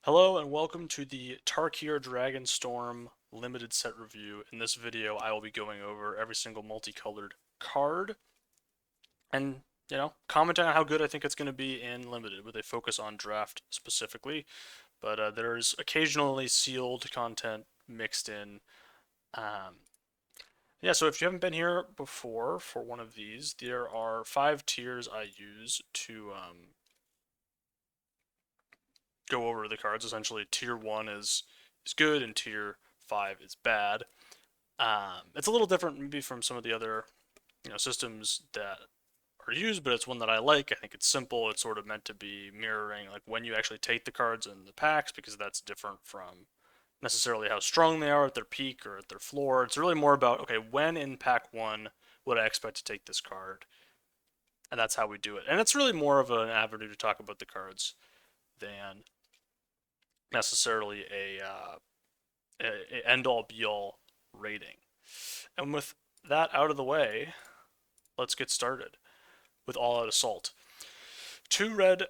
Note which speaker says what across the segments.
Speaker 1: Hello and welcome to the Tarkir Dragonstorm limited set review. In this video, I will be going over every single multicolored card and, commenting on how good I think it's going to be in limited with a focus on draft specifically. But there's occasionally sealed content mixed in. Um, yeah, so if you haven't been here before for one of these, there are 5 tiers I use to go over the cards. Essentially, tier 1 is good and tier 5 is bad. It's a little different maybe from some of the other systems that are used, but it's one that I like. I think it's simple. It's sort of meant to be mirroring like when you actually take the cards in the packs because that's different from necessarily how strong they are at their peak or at their floor. It's really more about okay, when in pack 1 would I expect to take this card, and that's how we do it. And it's really more of an avenue to talk about the cards than necessarily a end all be all rating. And with that out of the way, let's get started with All Out Assault. 2 red,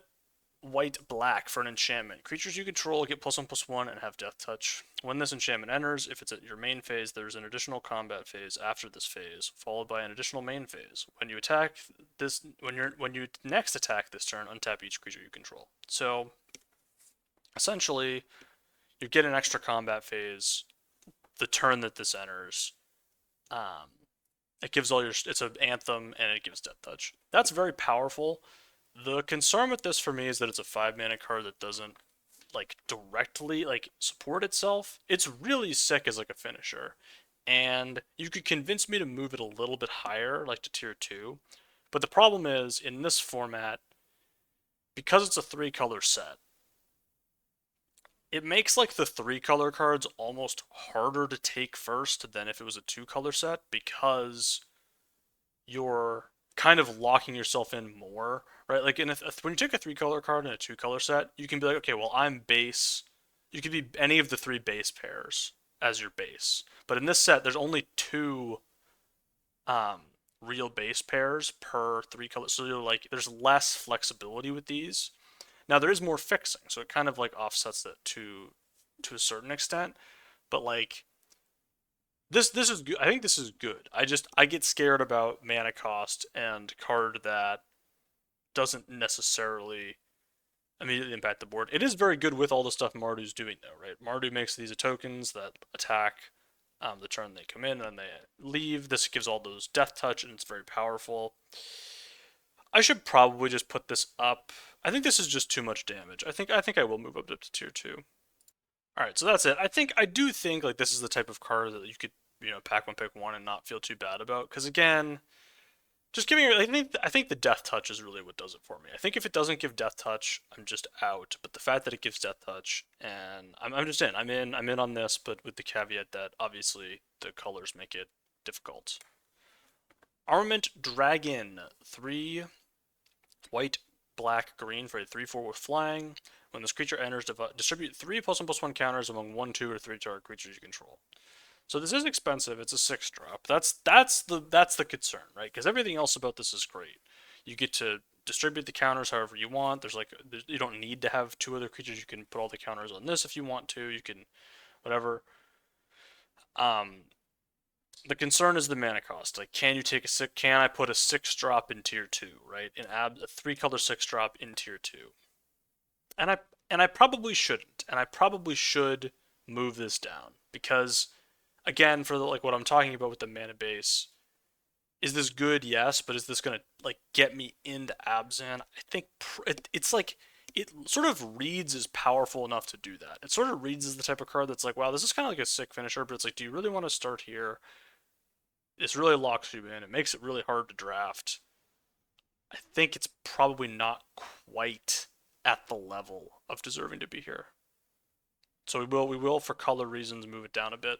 Speaker 1: white, black for an enchantment. Creatures you control get +1/+1 and have death touch. When this enchantment enters, if it's at your main phase, there's an additional combat phase after this phase, followed by an additional main phase. When you next attack this turn, untap each creature you control. So essentially, you get an extra combat phase the turn that this enters. Um, it gives all your it's an anthem and it gives death touch. That's very powerful. The concern with this for me is that it's a 5 mana card that doesn't like directly like support itself. It's really sick as like a finisher. And you could convince me to move it a little bit higher, like to tier 2. But the problem is in this format, because it's a 3 color set, it makes like the 3 color cards almost harder to take first than if it was a 2 color set because you're kind of locking yourself in more, right? Like when you take a 3 color card in a 2 color set, you can be like, okay, well, I'm base. You could be any of the 3 base pairs as your base. But in this set, there's only 2 um, real base pairs per 3 color. So you're like, there's less flexibility with these. Now there is more fixing, so it kind of like offsets that to a certain extent. But like this is good. I think this is good. I get scared about mana cost and card that doesn't necessarily immediately impact the board. It is very good with all the stuff Mardu's doing though, right? Mardu makes these tokens that attack the turn they come in and they leave. This gives all those death touch and it's very powerful. I should probably just put this up. I think this is just too much damage. I think I will move up to tier 2. All right, so that's it. I do think like this is the type of card that you could pack one, pick one, and not feel too bad about. Because again, just giving I think the death touch is really what does it for me. I think if it doesn't give death touch, I'm just out. But the fact that it gives death touch, and I'm just in. I'm in on this, but with the caveat that obviously the colors make it difficult. Armament Dragon, 3 white, black, green for a 3/4 with flying. When this creature enters, distribute 3 +1/+1 counters among 1, 2, or 3 target creatures you control. So this is expensive. It's a 6 drop. That's the concern, right? Because everything else about this is great. You get to distribute the counters however you want. You don't need to have 2 other creatures. You can put all the counters on this if you want to. You can whatever. Um, the concern is the mana cost. Like, can you take a six? Can I put a 6 drop in tier 2? Right, a 3 color 6 drop in tier 2, and I probably shouldn't, and I probably should move this down because again, for like what I'm talking about with the mana base, is this good? Yes, but is this gonna like get me into Abzan? I think it's like it sort of reads as powerful enough to do that. It sort of reads as the type of card that's like, wow, this is kind of like a sick finisher, but it's like, do you really want to start here? This really locks you in. It makes it really hard to draft. I think it's probably not quite at the level of deserving to be here. So we will for color reasons move it down a bit.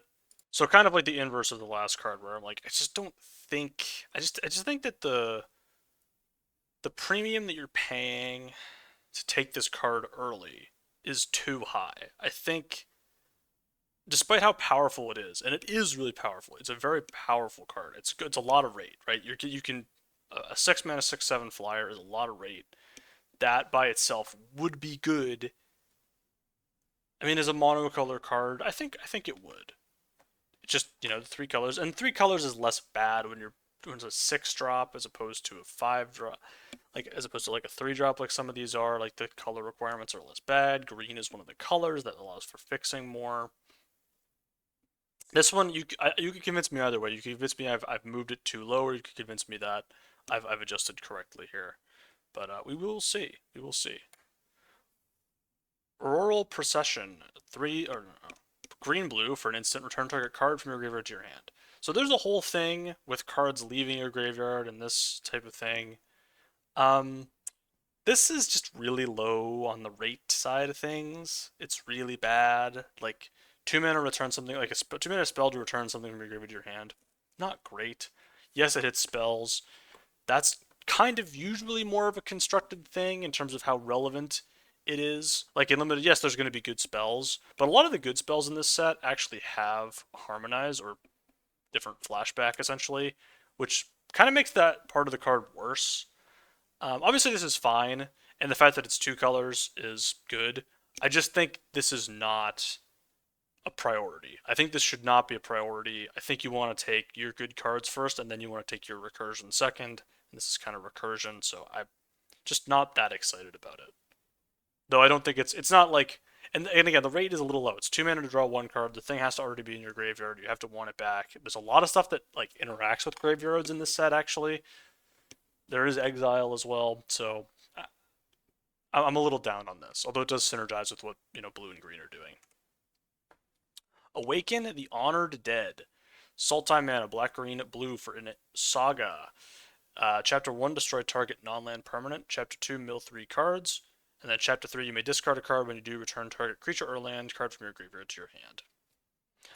Speaker 1: So kind of like the inverse of the last card where I'm like, I just don't think I just think that the premium that you're paying to take this card early is too high. I think despite how powerful it is, and it is really powerful, it's a very powerful card. It's a lot of rate, right? You can a 6 mana 6/7 flyer is a lot of rate. That by itself would be good I mean, as a monocolor card, I think it would. Just the three colors, and three colors is less bad when it's a six drop as opposed to a five drop, like as opposed to like a three drop like some of these are. Like the color requirements are less bad. Green is one of the colors that allows for fixing more. This one you could convince me either way. You could convince me I've moved it too low, or you could convince me that I've adjusted correctly here. But we will see. We will see. Auroral Procession, three or no, green blue for an instant. Return target card from your graveyard to your hand. So there's a whole thing with cards leaving your graveyard and this type of thing. Um, this is just really low on the rate side of things. It's really bad. Like 2 mana return something like a 2 mana spell to return something from your graveyard to your hand. Not great. Yes, it hits spells. That's kind of usually more of a constructed thing in terms of how relevant it is. Like in limited, yes, there's going to be good spells, but a lot of the good spells in this set actually have harmonize or different flashback essentially, which kind of makes that part of the card worse. Obviously, this is fine, and the fact that it's two colors is good. I just think this is not a priority. I think this should not be a priority. I think you want to take your good cards first, and then you want to take your recursion second. And this is kind of recursion, so I'm just not that excited about it. Though I don't think it's not like and again the rate is a little low. It's 2 mana to draw one card. The thing has to already be in your graveyard. You have to want it back. There's a lot of stuff that like interacts with graveyards in this set actually. There is exile as well, so I'm a little down on this. Although it does synergize with what blue and green are doing. Awaken the Honored Dead. Sultai mana, black, green, blue for in it. Saga. Chapter 1, destroy target non-land permanent. Chapter 2, mill 3 cards. And then Chapter 3, you may discard a card. When you do, return target creature or land card from your graveyard to your hand.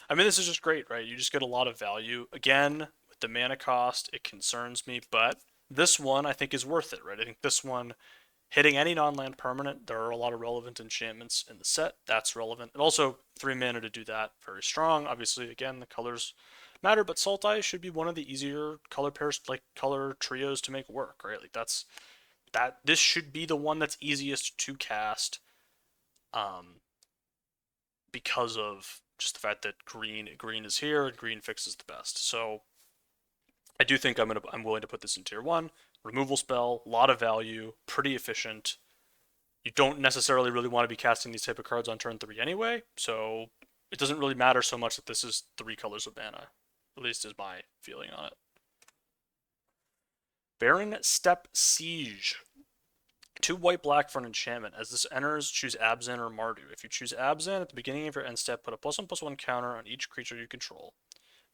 Speaker 1: I mean, this is just great, right? You just get a lot of value. Again, with the mana cost, it concerns me, but this one I think is worth it, right? I think this one, hitting any non-land permanent, there are a lot of relevant enchantments in the set. That's relevant. And also, 3 mana to do that, very strong. Obviously, again, the colors matter, but Sultai should be one of the easier color pairs, like color trios to make work, right? Like this should be the one that's easiest to cast, because of just the fact that green is here and green fixes the best. So I do think I'm willing to put this in tier 1. Removal spell, a lot of value, pretty efficient. You don't necessarily really want to be casting these type of cards on turn 3 anyway, so it doesn't really matter so much that this is 3 colors of mana. At least is my feeling on it. Barren Steppe Siege. 2 white-black for an enchantment. As this enters, choose Abzan or Mardu. If you choose Abzan, at the beginning of your end step, put a +1/+1 counter on each creature you control.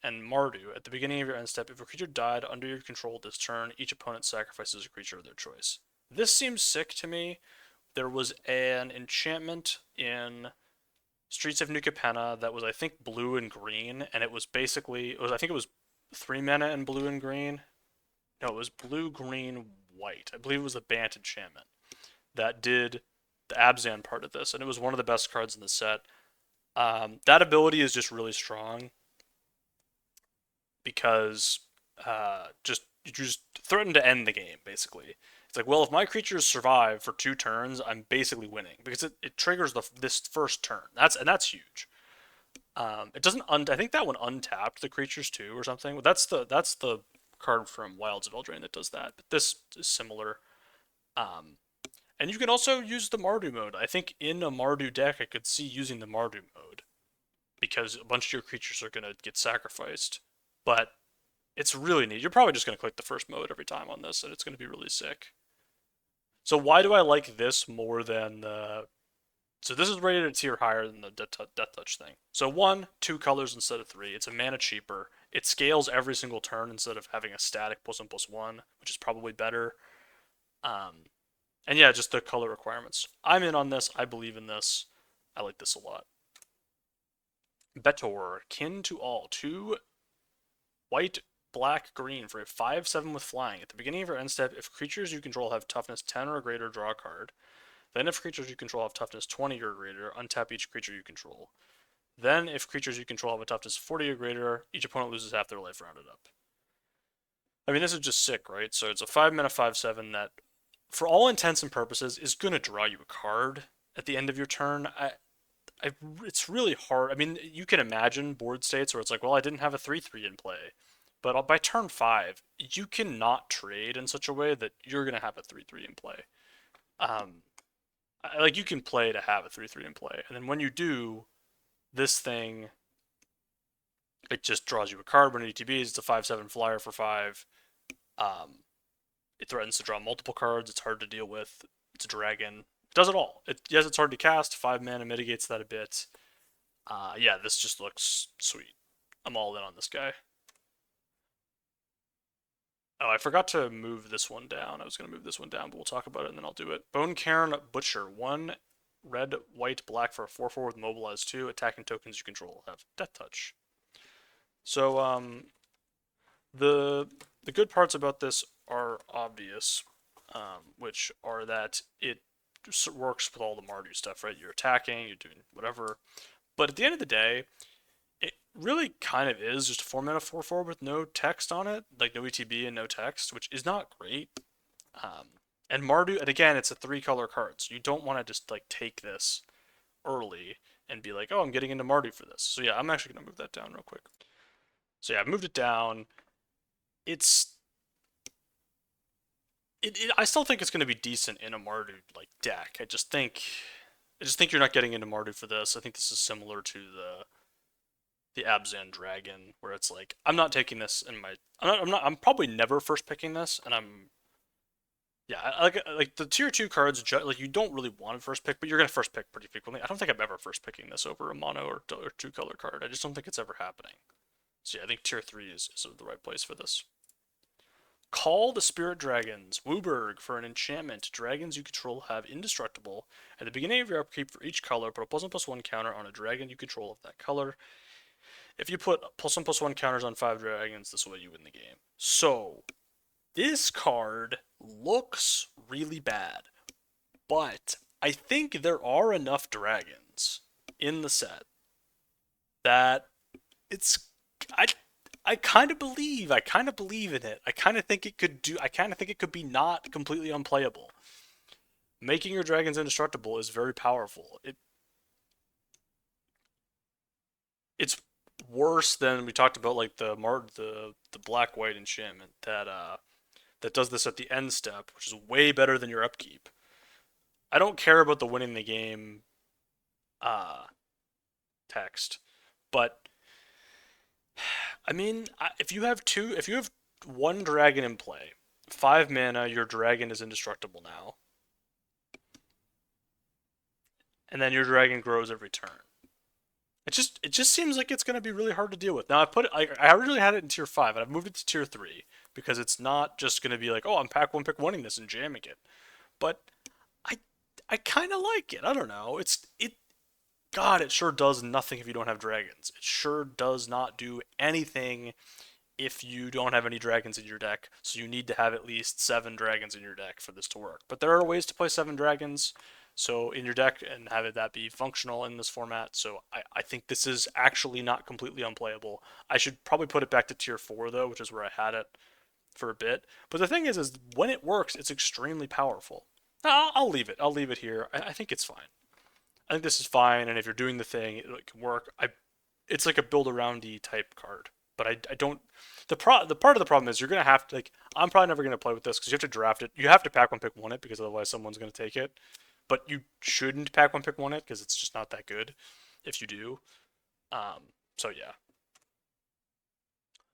Speaker 1: And Mardu, at the beginning of your end step, if a creature died under your control this turn, each opponent sacrifices a creature of their choice. This seems sick to me. There was an enchantment in Streets of New Capenna that was, I think, blue and green, and it was basically, I think it was 3 mana and blue and green. No, it was blue, green, white. I believe it was the Bant enchantment that did the Abzan part of this, and it was one of the best cards in the set. That ability is just really strong because you just threaten to end the game, basically. It's like, well, if my creatures survive for 2 turns, I'm basically winning because it triggers this first turn. That's huge. It doesn't. I think that one untapped the creatures too, or something. That's the card from Wilds of Eldraine that does that. But this is similar. And you can also use the Mardu mode. I think in a Mardu deck, I could see using the Mardu mode because a bunch of your creatures are gonna get sacrificed. But it's really neat. You're probably just gonna click the first mode every time on this, and it's gonna be really sick. So why do I like this more than the... So this is rated a tier higher than the Death Touch thing. So 1, 2 colors instead of 3. It's a mana cheaper. It scales every single turn instead of having a static +1/+1, which is probably better. And yeah, just the color requirements. I'm in on this. I believe in this. I like this a lot. Betor, Kin to All. 2 white, black, green for a 5/7 with flying. At the beginning of your end step, if creatures you control have toughness 10 or greater, draw a card. Then if creatures you control have toughness 20 or greater, untap each creature you control. Then if creatures you control have a toughness 40 or greater, each opponent loses half their life rounded up. I mean, this is just sick, right? So it's a 5 mana 5/7 that, for all intents and purposes, is going to draw you a card at the end of your turn. I, it's really hard. I mean, you can imagine board states where it's like, well, I didn't have a 3/3 in play. But by turn 5, you cannot trade in such a way that you're going to have a 3/3 in play. Um, like, you can play to have a 3/3 in play. And then when you do, this thing, it just draws you a card when it ETBs. It's a 5/7 flyer for 5. Um, it threatens to draw multiple cards. It's hard to deal with. It's a dragon. It does it all. Yes, it's hard to cast. 5 mana mitigates that a bit. Yeah, this just looks sweet. I'm all in on this guy. Oh, I forgot to move this one down. I was going to move this one down, but we'll talk about it and then I'll do it. Bone Cairn Butcher. 1 red, white, black for a 4/4 with mobilize 2. Attacking tokens you control have Death Touch. So, the good parts about this are obvious, which are that it works with all the Mardu stuff, right? You're attacking, you're doing whatever. But at the end of the day, it really kind of is just a 4 mana 4/4 with no text on it, like no ETB and no text, which is not great. And Mardu, and again, it's a 3-color card, so you don't want to just like take this early and be like, oh, I'm getting into Mardu for this. So yeah, I'm actually gonna move that down real quick. So yeah, I've moved it down. It's I still think it's going to be decent in a Mardu like deck. I just think you're not getting into Mardu for this. I think this is similar to the Abzan Dragon, where it's like I'm not taking this in my. I'm probably never first picking this, and yeah, like the tier 2 cards. Like you don't really want to first pick, but you're gonna first pick pretty frequently. I don't think I'm ever first picking this over a mono or 2-color card. I just don't think it's ever happening. So yeah, I think tier 3 is the right place for this. Call the Spirit Dragons. Wooburg, for an enchantment. Dragons you control have indestructible. At the beginning of your upkeep for each color, put a +1/+1 counter on a dragon you control of that color. If you put +1/+1 counters on 5 dragons, this way you win the game. So, this card looks really bad, but I think there are enough dragons in the set that it's I I kind of believe in it. I kind of think it could do. I kind of think it could be not completely unplayable. Making your dragons indestructible is very powerful. It's worse than we talked about, like the black white enchantment that does this at the end step, which is way better than your upkeep. I don't care about the winning the game uh, text, but I mean, if you have 1 dragon in play, 5 mana, your dragon is indestructible now, and then your dragon grows every turn. It just seems like it's going to be really hard to deal with. Now I originally had it in tier 5, and I've moved it to tier 3 because it's not just going to be like, oh, I'm pack one pick oneing this and jamming it, but I I kind of like it. I don't know. God, it sure does nothing if you don't have dragons. It sure does not do anything if you don't have any dragons in your deck. So you need to have at least 7 dragons in your deck for this to work. But there are ways to play 7 dragons so in your deck and have it that be functional in this format. So I think this is actually not completely unplayable. I should probably put it back to tier 4 though, which is where I had it for a bit. But the thing is when it works, it's extremely powerful. I'll leave it. I'll leave it here. I think it's fine. I think this is fine, and if you're doing the thing, it can work. It's like a build aroundy type card, but I don't. The part of the problem is you're gonna have to like. I'm probably never gonna play with this because you have to draft it. You have to pack one pick one it because otherwise someone's gonna take it. But you shouldn't pack one pick one it because it's just not that good. If you do, so yeah.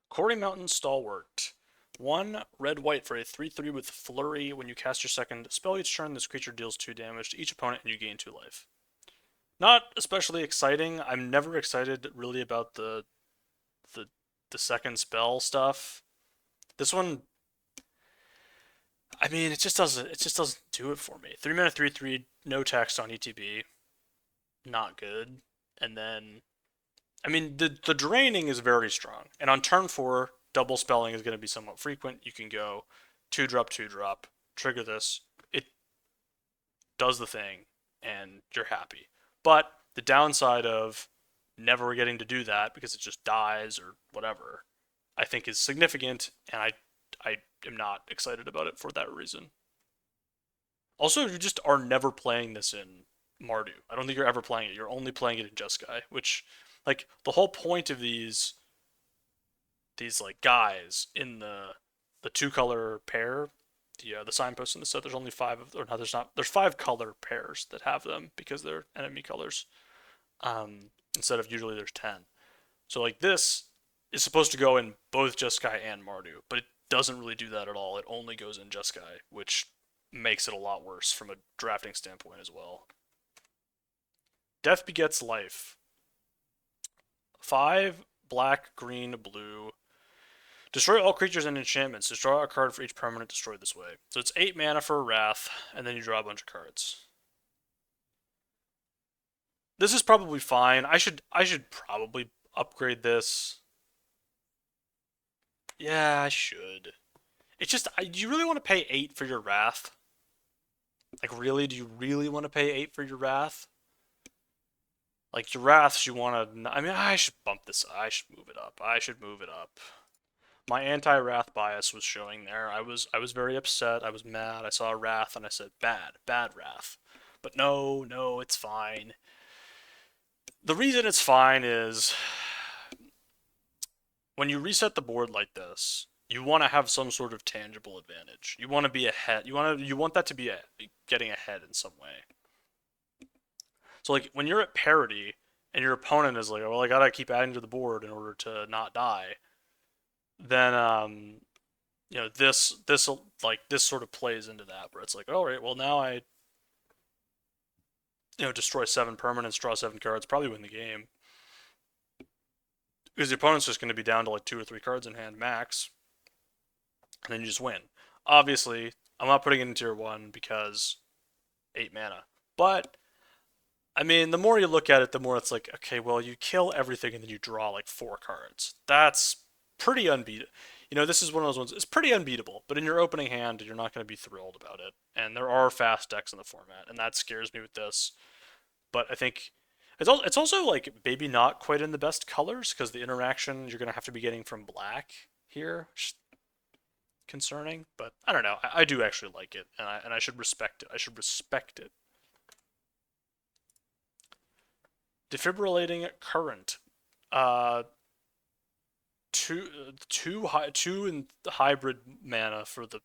Speaker 1: Quarry Mountain Stalwart. 1 red white for a 3/3 with flurry. When you cast your second spell each turn, this creature deals 2 damage to each opponent and you gain 2 life. Not especially exciting. I'm never excited really about the the second spell stuff. This one, I mean, it just doesn't do it for me. 3 mana 3/3, no text on ETB, not good. And then, I mean, the draining is very strong. And on turn 4, double spelling is going to be somewhat frequent. You can go 2-drop 2-drop, trigger this. It does the thing, and you're happy. But the downside of never getting to do that because it just dies or whatever, I think is significant, and I am not excited about it for that reason. Also, you just are never playing this in Mardu. I don't think you're ever playing it. You're only playing it in Jeskai, which, like, the whole point of these like guys in the two color pair, the signpost in the set. There's only five of, or no, there's not. There's five color pairs that have them because they're enemy colors. Instead of usually there's 10. So like this is supposed to go in both Jeskai and Mardu, but it doesn't really do that at all. It only goes in Jeskai, which makes it a lot worse from a drafting standpoint as well. Death begets life. 5 black, green, blue. Destroy all creatures and enchantments. Destroy a card for each permanent destroyed this way. So it's 8 mana for a Wrath, and then you draw a bunch of cards. This is probably fine. I should probably upgrade this. Yeah, I should. It's just, do you really want to pay 8 for your Wrath? Like, really? Do you really want to pay 8 for your Wrath? Like, your Wraths, you want to... I mean, I should bump this. I should move it up. I should move it up. My anti-Wrath bias was showing there. I was very upset. I was mad. I saw a Wrath, and I said, bad Wrath. But no, it's fine. The reason it's fine is when you reset the board like this, you want to have some sort of tangible advantage. You want to be ahead. You want that to be getting ahead in some way. So like when you're at parity and your opponent is like, well, I gotta keep adding to the board in order to not die, then this sort of plays into that where it's like, all right, well now I destroy 7 permanents, draw 7 cards, probably win the game. Because the opponent's just going to be down to like 2 or 3 cards in hand max, and then you just win. Obviously, I'm not putting it in tier 1 because 8 mana. But, I mean, the more you look at it, the more it's like, okay, well, you kill everything and then you draw like 4 cards. That's pretty unbeatable. This is one of those ones, it's pretty unbeatable, but in your opening hand, you're not going to be thrilled about it. And there are fast decks in the format, and that scares me with this. But I think it's also like maybe not quite in the best colors because the interaction you're gonna have to be getting from black here, which is concerning. But I don't know. I do actually like it, and I should respect it. I should respect it. Defibrillating current. Two in hybrid mana for the.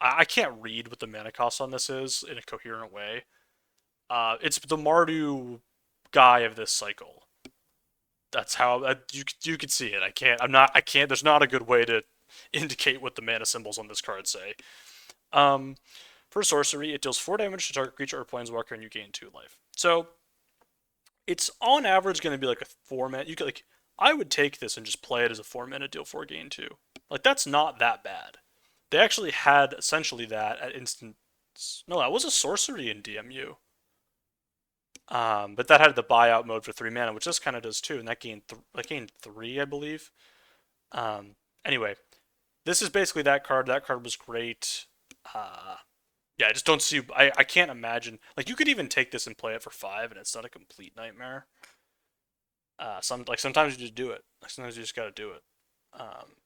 Speaker 1: I can't read what the mana cost on this is in a coherent way. It's the Mardu guy of this cycle. That's how you can see it. I can't. There's not a good way to indicate what the mana symbols on this card say. For sorcery, it deals 4 damage to target creature or planeswalker, and you gain 2 life. So it's on average going to be like a 4 mana. You could like I would take this and just play it as a 4 mana deal 4 gain 2. Like that's not that bad. They actually had essentially that at instant. No, that was a sorcery in DMU. But that had the buyout mode for 3 mana, which this kind of does too, and that gained 3, I believe. Anyway, this is basically that card. That card was great. Yeah, I just don't see. I can't imagine. Like you could even take this and play it for 5, and it's not a complete nightmare. Sometimes you just do it. Like sometimes you just got to do it.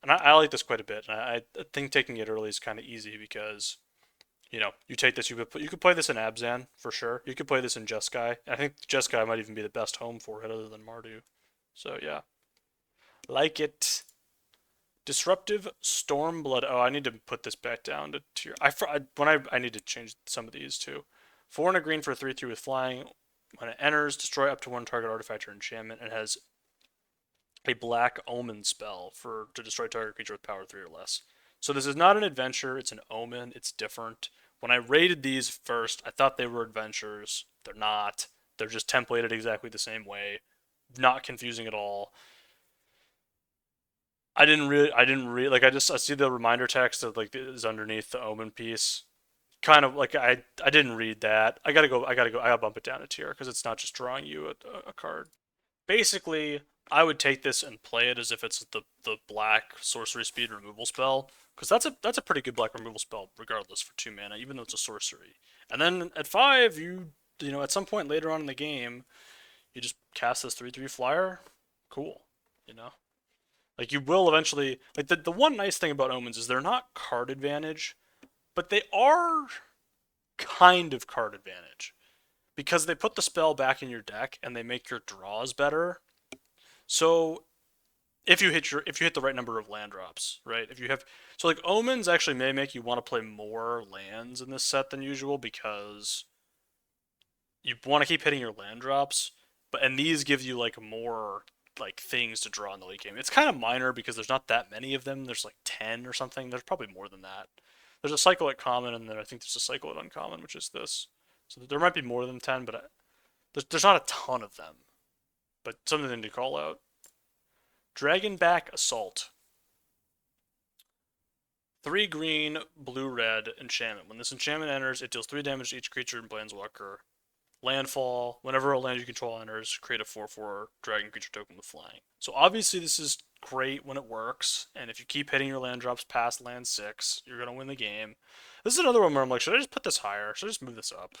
Speaker 1: And I like this quite a bit. And I think taking it early is kind of easy because you take this. You could play this in Abzan for sure. You could play this in Jeskai. I think Jeskai might even be the best home for it, other than Mardu. So yeah, like it. Disruptive Stormblood. Oh, I need to put this back down to tier. I need to change some of these too. 4 and a green for a 3/3 with flying. When it enters, destroy up to 1 target artifact or enchantment, and has a black omen spell to destroy target creature with power 3 or less. So this is not an adventure, it's an omen, it's different. When I rated these first, I thought they were adventures. They're not. They're just templated exactly the same way. Not confusing at all. I didn't really like. I see the reminder text that like is underneath the omen piece. Kind of like I didn't read that. I gotta bump it down a tier because it's not just drawing you a card. Basically, I would take this and play it as if it's the black sorcery speed removal spell because that's a pretty good black removal spell regardless for 2 mana, even though it's a sorcery. And then at 5, at some point later on in the game, you just cast this 3/3 flyer. Cool, you know. Like you will eventually. Like the one nice thing about omens is they're not card advantage, but they are kind of card advantage because they put the spell back in your deck and they make your draws better. So if you hit the right number of land drops, right? If you have so like omens actually may make you want to play more lands in this set than usual because you want to keep hitting your land drops, but and these give you like more like things to draw in the late game. It's kind of minor because there's not that many of them. There's like 10 or something. There's probably more than that. There's a cycle at common and then I think there's a cycle at uncommon, which is this. So there might be more than 10, but there's not a ton of them. But something to call out. Dragonback Assault. 3 green, blue, red enchantment. When this enchantment enters, it deals 3 damage to each creature and planeswalker. Landfall. Whenever a land you control enters, create a 4/4 dragon creature token with flying. So obviously this is great when it works, and if you keep hitting your land drops past land 6, you're going to win the game. This is another one where I'm like, should I just put this higher? Should I just move this up?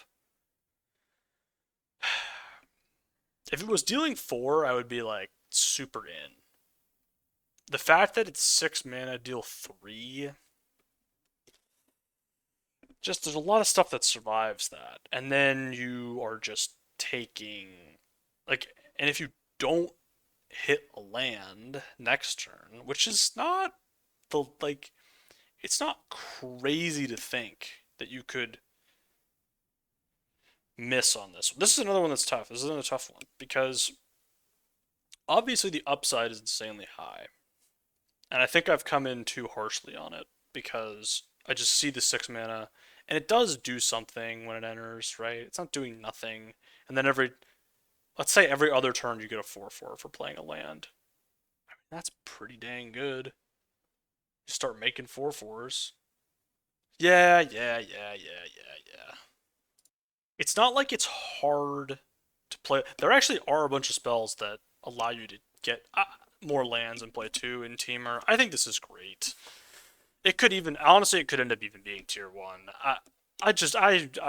Speaker 1: If it was dealing 4, I would be like super in. The fact that it's 6 mana, deal 3, just there's a lot of stuff that survives that. And then you are just taking like and if you don't hit a land next turn, which is not the like it's not crazy to think that you could miss on this. This is another one that's tough. This is another tough one because obviously the upside is insanely high. And I think I've come in too harshly on it because I just see the 6 mana and it does do something when it enters, right? It's not doing nothing. And then let's say every other turn you get a 4/4 for playing a land. I mean, that's pretty dang good. You start making 4/4s. Yeah. It's not like it's hard to play. There actually are a bunch of spells that allow you to get more lands and play 2 in Teamer. I think this is great. It could even, honestly, it could end up even being tier 1. I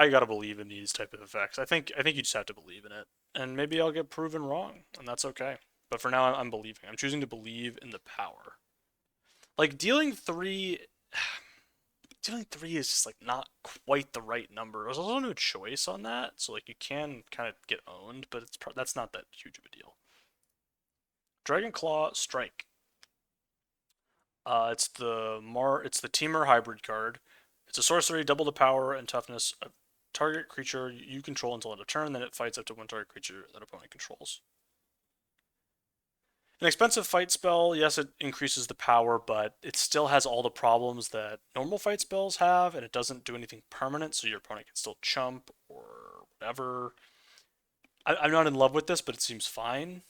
Speaker 1: gotta believe in these type of effects. I think you just have to believe in it, and maybe I'll get proven wrong, and that's okay. But for now, I'm believing. I'm choosing to believe in the power. Like dealing three is just like not quite the right number. There's also no choice on that, so like you can kind of get owned, but that's not that huge of a deal. Dragon Claw Strike. It's the Teamer hybrid card. It's a sorcery, double the power and toughness of target creature you control until end of turn, then it fights up to one target creature that opponent controls. An expensive fight spell, yes, it increases the power, but it still has all the problems that normal fight spells have, and it doesn't do anything permanent, so your opponent can still chump or whatever. I'm not in love with this, but it seems fine.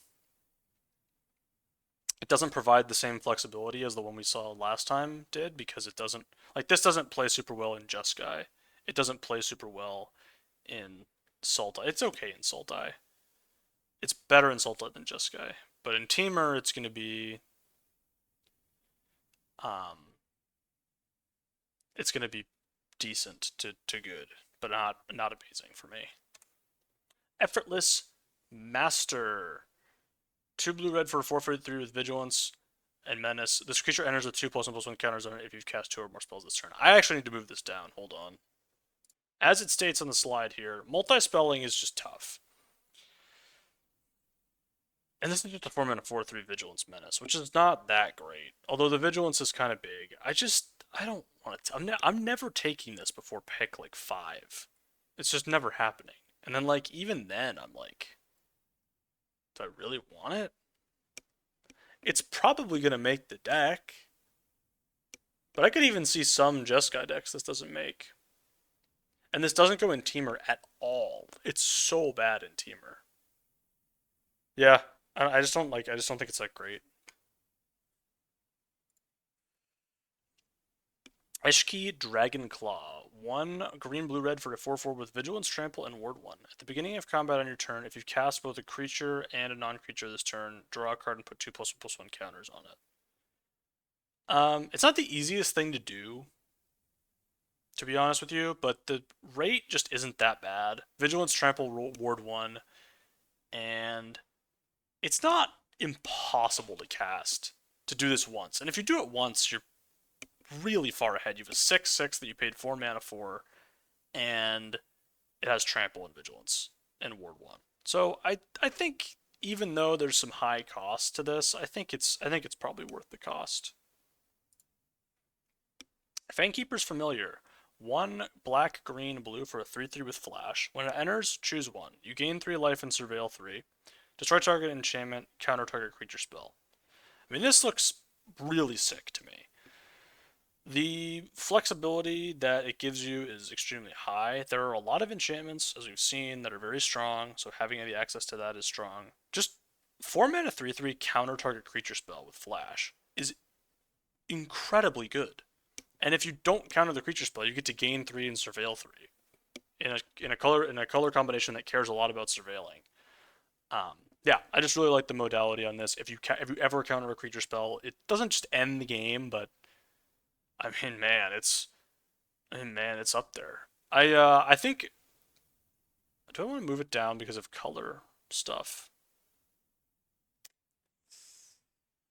Speaker 1: It doesn't provide the same flexibility as the one we saw last time did, because it doesn't, like, this doesn't play super well in Jeskai. It doesn't play super well in Sultai. It's okay in Sultai. It's better in Sultai than Jeskai. But in Teamer, it's going to be, it's going to be decent to good, but not amazing for me. Effortless Master. 2 blue red for a 4/3 with Vigilance and Menace. This creature enters with 2+1/+1 counters on it if you've cast 2 or more spells this turn. I actually need to move this down. Hold on. As it states on the slide here, multi-spelling is just tough. And this is just a 4-mana 4/3 Vigilance Menace, which is not that great. Although the Vigilance is kind of big. I don't want to. I'm never taking this before pick like 5. It's just never happening. And then like even then, I'm like, do I really want it? It's probably gonna make the deck, but I could even see some Jeskai decks this doesn't make. And this doesn't go in Teamer at all. It's so bad in Teamer. Yeah, I just don't like. I just don't think it's that great. Ishki Dragonclaw. 1 green, blue, red for a 4/4 with Vigilance, Trample, and Ward 1. At the beginning of combat on your turn, if you've cast both a creature and a non-creature this turn, draw a card and put 2+1/+1 counters on it. It's not the easiest thing to do, to be honest with you, but the rate just isn't that bad. Vigilance, Trample, Ward 1, and it's not impossible to cast to do this once. And if you do it once, you're really far ahead. You have a 6/6 that you paid 4 mana for, and it has Trample and Vigilance. and Ward 1. So I think even though there's some high cost to this, I think it's probably worth the cost. Fangkeeper's familiar. One black, green, blue for a 3/3 with flash. When it enters, choose one. You gain 3 life and surveil 3. Destroy target enchantment, counter target creature spell. I mean, this looks really sick to me. The flexibility that it gives you is extremely high. There are a lot of enchantments, as we've seen, that are very strong, so having the access to that is strong. Just 4 mana 3/3 counter target creature spell with flash is incredibly good. And if you don't counter the creature spell, you get to gain 3 and surveil 3 in a color combination that cares a lot about surveilling. Yeah, I just really like the modality on this. If you ever counter a creature spell, it doesn't just end the game, but I mean, man, it's up there. I think, do I want to move it down because of color stuff?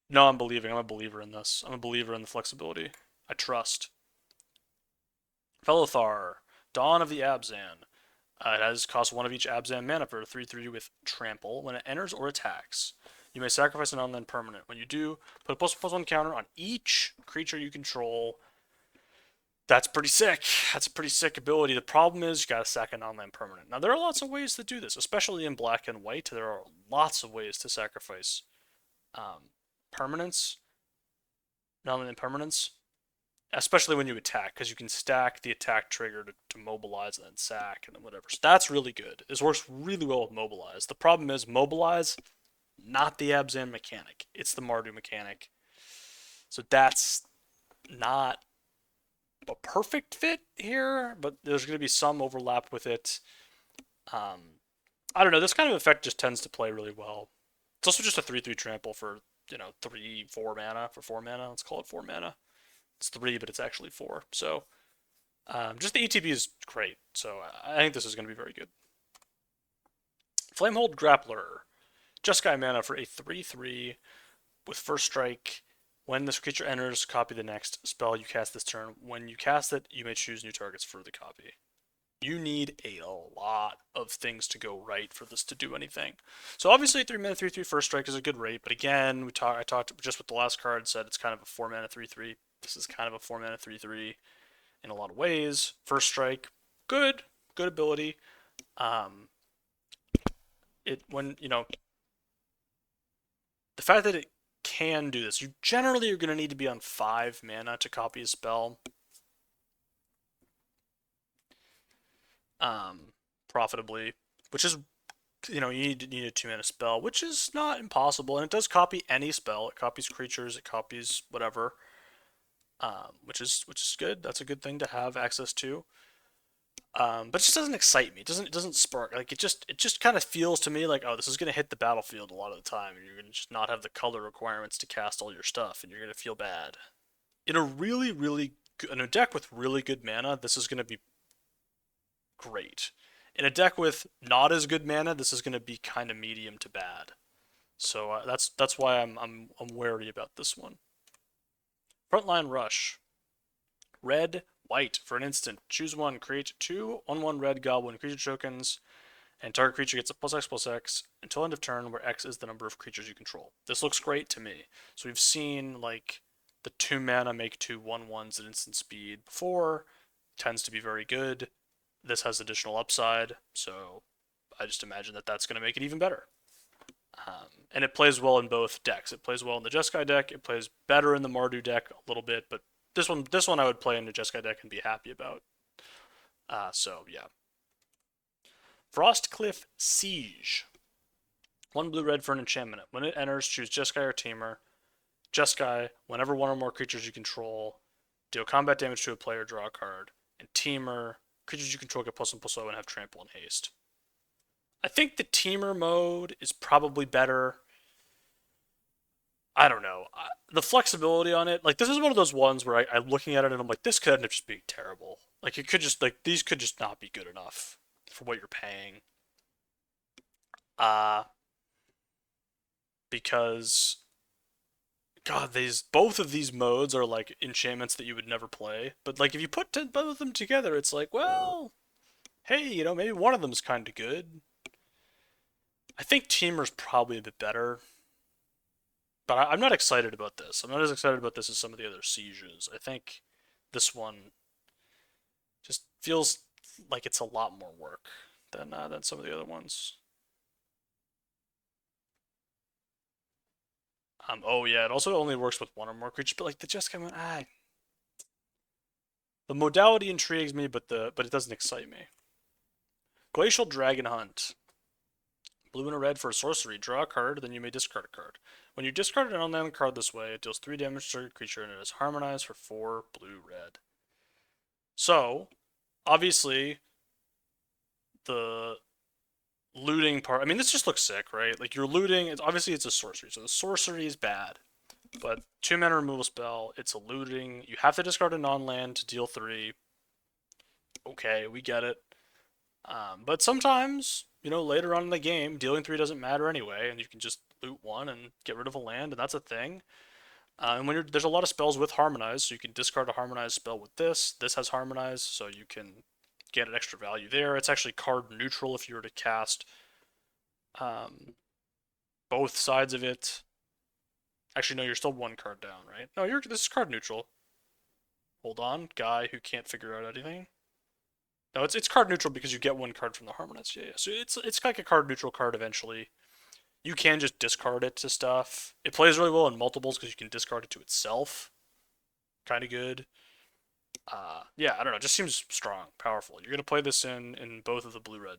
Speaker 1: No, I'm believing. I'm a believer in this. I'm a believer in the flexibility. I trust. Fellothar, Dawn of the Abzan. It has cost 1 of each Abzan mana for a 3/3 with Trample. When it enters or attacks, you may sacrifice an unland permanent. When you do, put a +1/+1 counter on each creature you control. That's pretty sick. That's a pretty sick ability. The problem is you gotta sack an online permanent. Now there are lots of ways to do this, especially in black and white. There are lots of ways to sacrifice permanents, non-land permanents, especially when you attack, because you can stack the attack trigger to mobilize and then sack and then whatever. So that's really good. This works really well with mobilize. The problem is mobilize, not the Abzan mechanic. It's the Mardu mechanic. So that's not a perfect fit here, but there's going to be some overlap with it. I don't know. This kind of effect just tends to play really well. It's also just a 3/3 trample for 3/4 mana for 4 mana. Let's call it 4 mana. It's 3, but it's actually 4. So just the ETB is great. So I think this is going to be very good. Flamehold Grappler, Jeskai mana for a 3/3 with first strike. When this creature enters, copy the next spell you cast this turn. When you cast it, you may choose new targets for the copy. You need a lot of things to go right for this to do anything. So obviously 3 mana 3/3 first strike is a good rate, but again, I talked just with the last card, said it's kind of a 4 mana 3/3. This is kind of a 4 mana 3/3 in a lot of ways. First strike, good ability. The fact that it can do this, you generally are going to need to be on 5 mana to copy a spell. Profitably, which is, you need a 2 mana spell, which is not impossible, and it does copy any spell. It copies creatures, it copies whatever, which is good. That's a good thing to have access to. But it just doesn't excite me. It doesn't spark. Like it just kind of feels to me like, oh, this is gonna hit the battlefield a lot of the time, and you're gonna just not have the color requirements to cast all your stuff, and you're gonna feel bad. In a deck with really good mana, this is gonna be great. In a deck with not as good mana, this is gonna be kind of medium to bad. So that's why I'm wary about this one. Frontline Rush. Red, white for an instant. Choose one. Create 2 1/1 red goblin creature tokens, and target creature gets a +X/+X until end of turn, where X is the number of creatures you control. This looks great to me. So we've seen like the 2 mana make 2 1/1s at instant speed before. Tends to be very good. This has additional upside, so I just imagine that that's going to make it even better. And it plays well in both decks. It plays well in the Jeskai deck. It plays better in the Mardu deck a little bit, but this one I would play in the Jeskai deck and be happy about. So yeah. Frostcliff Siege. 1 blue-red for an enchantment. When it enters, choose Jeskai or Tamer. Jeskai, whenever one or more creatures you control deal combat damage to a player, draw a card. And Tamer, creatures you control get +1/+0 and have trample and haste. I think the Tamer mode is probably better. I don't know. The flexibility on it, like this is one of those ones where I'm looking at it and I'm like, this could end up just being terrible. Like it could just these could just not be good enough for what you're paying. Because God, both of these modes are like enchantments that you would never play. But like if you put both of them together, it's like, well, hey, maybe one of them's kind of good. I think Teamer's probably a bit better, but I'm not excited about this. I'm not as excited about this as some of the other sieges. I think this one just feels like it's a lot more work than some of the other ones. Oh yeah, it also only works with one or more creatures, but like the Jessica Moon, the modality intrigues me, but it doesn't excite me. Glacial Dragon Hunt. Blue and a red for a sorcery. Draw a card, then you may discard a card. When you discard an unland card this way, it deals 3 damage to a creature and it is harmonized for 4 blue red. So, obviously, the looting part. I mean, this just looks sick, right? Like you're looting. It's a sorcery, so the sorcery is bad. But 2 mana removal spell. It's a looting. You have to discard a non-land to deal 3. Okay, we get it. But sometimes, later on in the game, dealing 3 doesn't matter anyway, and you can just loot 1 and get rid of a land, and that's a thing. And there's a lot of spells with Harmonize, so you can discard a Harmonized spell with this. This has Harmonize, so you can get an extra value there. It's actually card neutral if you were to cast um, both sides of it. Actually, no, you're still 1 card down, right? No, this is card neutral. Hold on, guy who can't figure out anything. No, it's card neutral because you get 1 card from the Harmonized. Yeah. So it's like a card neutral card eventually. You can just discard it to stuff. It plays really well in multiples because you can discard it to itself. Kind of good. Yeah, I don't know. It just seems strong, powerful. You're gonna play this in both of the blue-red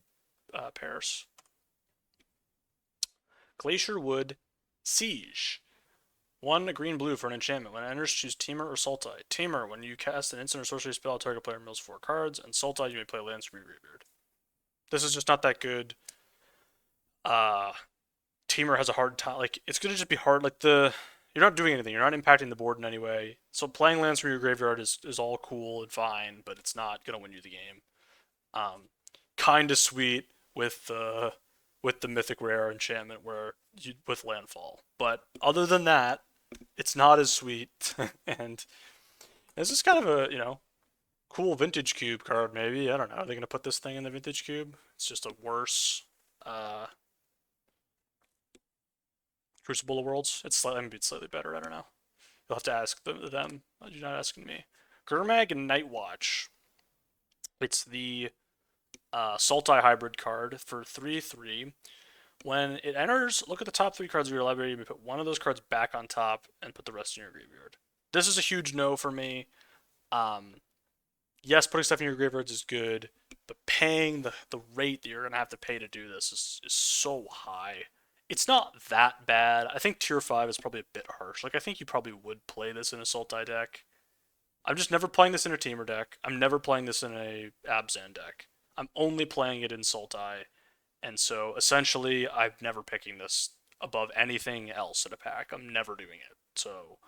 Speaker 1: pairs. Glacier Wood Siege. 1 green-blue for an enchantment. When it enters, choose Tamer or Sultai. Tamer, when you cast an instant or sorcery spell, target player mills 4 cards, and Sultai, you may play lands from your graveyard. This is just not that good. Tamer has a hard time. Like, it's gonna just be hard. You're not doing anything. You're not impacting the board in any way. So playing lands from your graveyard is all cool and fine, but it's not gonna win you the game. Kind of sweet with the mythic rare enchantment with landfall, but other than that, it's not as sweet. And this is kind of a cool vintage cube card. Maybe I don't know. Are they gonna put this thing in the vintage cube? It's just a worse uh, Crucible of Worlds. Maybe it's slightly better. I don't know. You'll have to ask them. You're not asking me. Gurmag and Nightwatch. It's the Sultai hybrid card for 3/3. When it enters, look at the top 3 cards of your library. You may put 1 of those cards back on top and put the rest in your graveyard. This is a huge no for me. Yes, putting stuff in your graveyards is good, but paying the rate that you're going to have to pay to do this is so high. It's not that bad. I think tier 5 is probably a bit harsh. Like, I think you probably would play this in a Sultai deck. I'm just never playing this in a Teamer deck. I'm never playing this in a Abzan deck. I'm only playing it in Sultai. And so essentially, I'm never picking this above anything else in a pack. I'm never doing it. So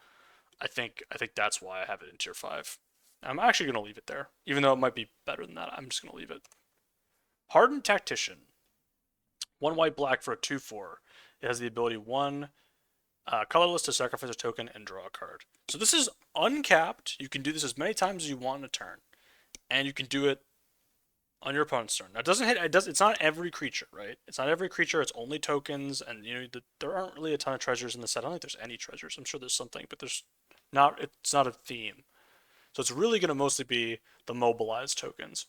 Speaker 1: I think that's why I have it in tier 5. I'm actually going to leave it there. Even though it might be better than that, I'm just going to leave it. Hardened Tactician. 1 white black for a 2/4. It has the ability 1 colorless to sacrifice a token and draw a card. So this is uncapped. You can do this as many times as you want in a turn. And you can do it on your opponent's turn. Now, it doesn't hit. It's not every creature, right? It's not every creature. It's only tokens, and there aren't really a ton of treasures in the set. I don't think there's any treasures. I'm sure there's something, but there's not. It's not a theme. So it's really going to mostly be the mobilized tokens.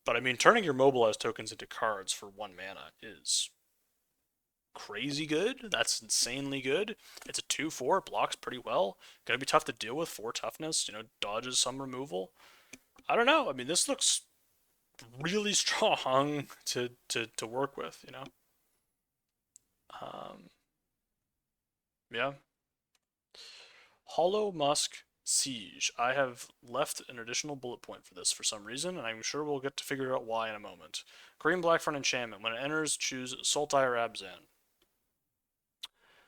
Speaker 1: But I mean, turning your mobilized tokens into cards for 1 mana is crazy good. That's insanely good. It's a 2/4. It blocks pretty well. Gonna be tough to deal with. 4 toughness. Dodges some removal. I don't know. I mean, this looks really strong to work with. Yeah. Hollow Musk Siege. I have left an additional bullet point for this for some reason, and I'm sure we'll get to figure out why in a moment. Green black for an enchantment. When it enters, choose Sultai or Abzan.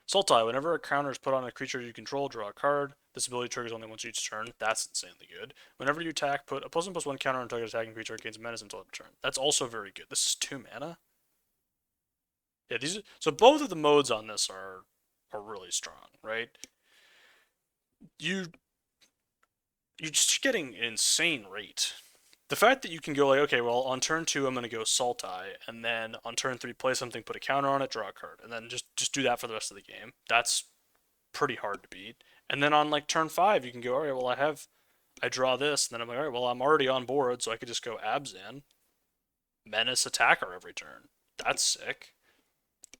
Speaker 1: Sultai, whenever a counter is put on a creature you control, draw a card. This ability triggers only once each turn. That's insanely good. Whenever you attack, put a +1/+1 counter on target attacking creature, gains menace until end turn. That's also very good. This is 2 mana. Yeah, so both of the modes on this are really strong, right? You're just getting an insane rate The fact that you can go like, okay, well, on turn 2 I'm gonna go Sultai, and then on turn 3 play something, put a counter on it, draw a card, and then just do that for the rest of the game. That's pretty hard to beat. And then on like turn 5 you can go, all right, well I draw this, and then I'm like, all right, well I'm already on board, so I could just go Abzan, menace attacker every turn. That's sick.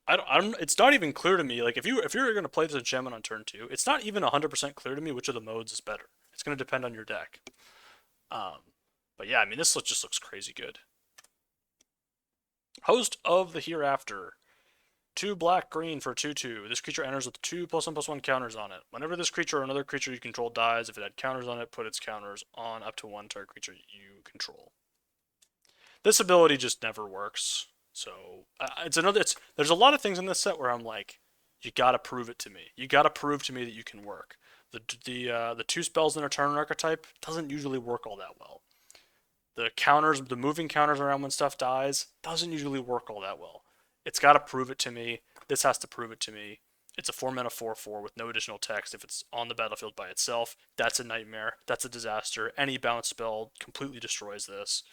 Speaker 1: I don't. It's not even clear to me. Like if you're gonna play this enchantment on turn 2, it's not even 100% clear to me which of the modes is better. It's gonna depend on your deck. Um, but yeah, I mean just looks crazy good. Host of the Hereafter. 2 black green for 2/2. This creature enters with 2+1/+1 counters on it. Whenever this creature or another creature you control dies, if it had counters on it, put its counters on up to one target creature you control. This ability just never works. So there's a lot of things in this set where I'm like, you gotta prove it to me. You gotta prove to me that you can work. The 2 spells in a turn archetype doesn't usually work all that well. The counters, the moving counters around when stuff dies, doesn't usually work all that well. It's got to prove it to me. This has to prove it to me. It's a 4-mana 4/4 with no additional text. If it's on the battlefield by itself, that's a nightmare. That's a disaster. Any bounce spell completely destroys this.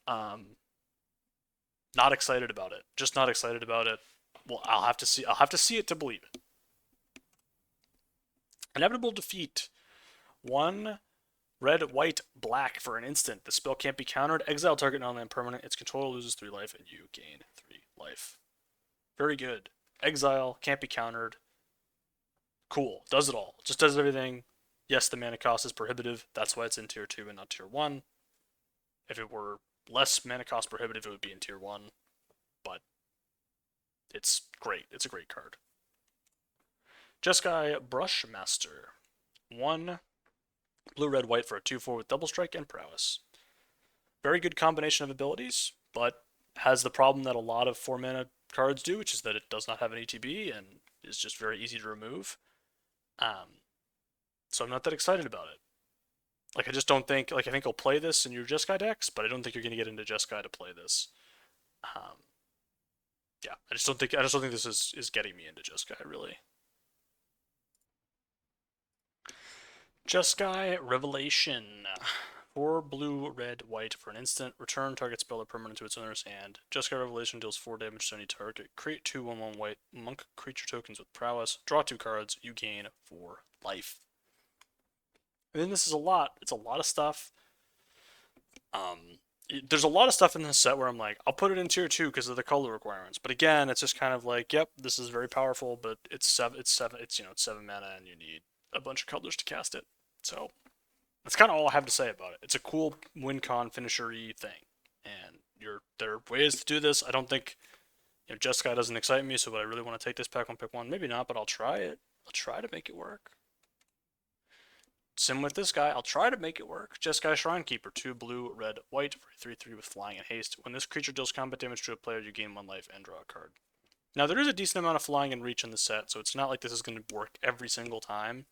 Speaker 1: Um, Not excited about it. Just not excited about it. Well, I'll have to see. I'll have to see it to believe it. Inevitable defeat. 1 red, white, black for an instant. The spell can't be countered. Exile target non-land permanent. Its controller loses 3 life, and you gain 3 life. Very good. Exile, can't be countered. Cool. Does it all. Just does everything. Yes, the mana cost is prohibitive. That's why it's in tier 2 and not tier 1. If it were less mana cost prohibitive, it would be in tier 1. But it's great. It's a great card. Jeskai Brushmaster. 1 blue, red, white for a 2/4 with double strike and prowess. Very good combination of abilities, but has the problem that a lot of 4-mana cards do, which is that it does not have an ETB and is just very easy to remove. So I'm not that excited about it. Like I just don't think I think I'll play this in your Jeskai decks, but I don't think you're gonna get into Jeskai to play this. Yeah, I just don't think this is getting me into Jeskai really. Jeskai Revelation. 4 blue, red, white for an instant. Return target spell or permanent to its owner's hand. Jeskai Revelation deals 4 damage to any target. Create 2/1/1 white monk creature tokens with prowess. Draw 2 cards. You gain 4 life. And then this is a lot. It's a lot of stuff. There's a lot of stuff in this set where I'm like, I'll put it in tier 2 because of the color requirements. But again, it's just kind of like, yep, this is very powerful, but it's 7 mana and you need a bunch of colors to cast it. So that's kind of all I have to say about it. It's a cool win con finisher-y thing, and there are ways to do this. I don't think Jeskai doesn't excite me, so would I really want to take this pack on pick 1? Maybe not, but I'll try it. I'll try to make it work. Sim with this guy, I'll try to make it work. Jeskai Shrinekeeper, 2 blue, red, white for 3/3 with flying and haste. When this creature deals combat damage to a player, you gain 1 life and draw a card. Now there is a decent amount of flying and reach in the set, so it's not like this is going to work every single time.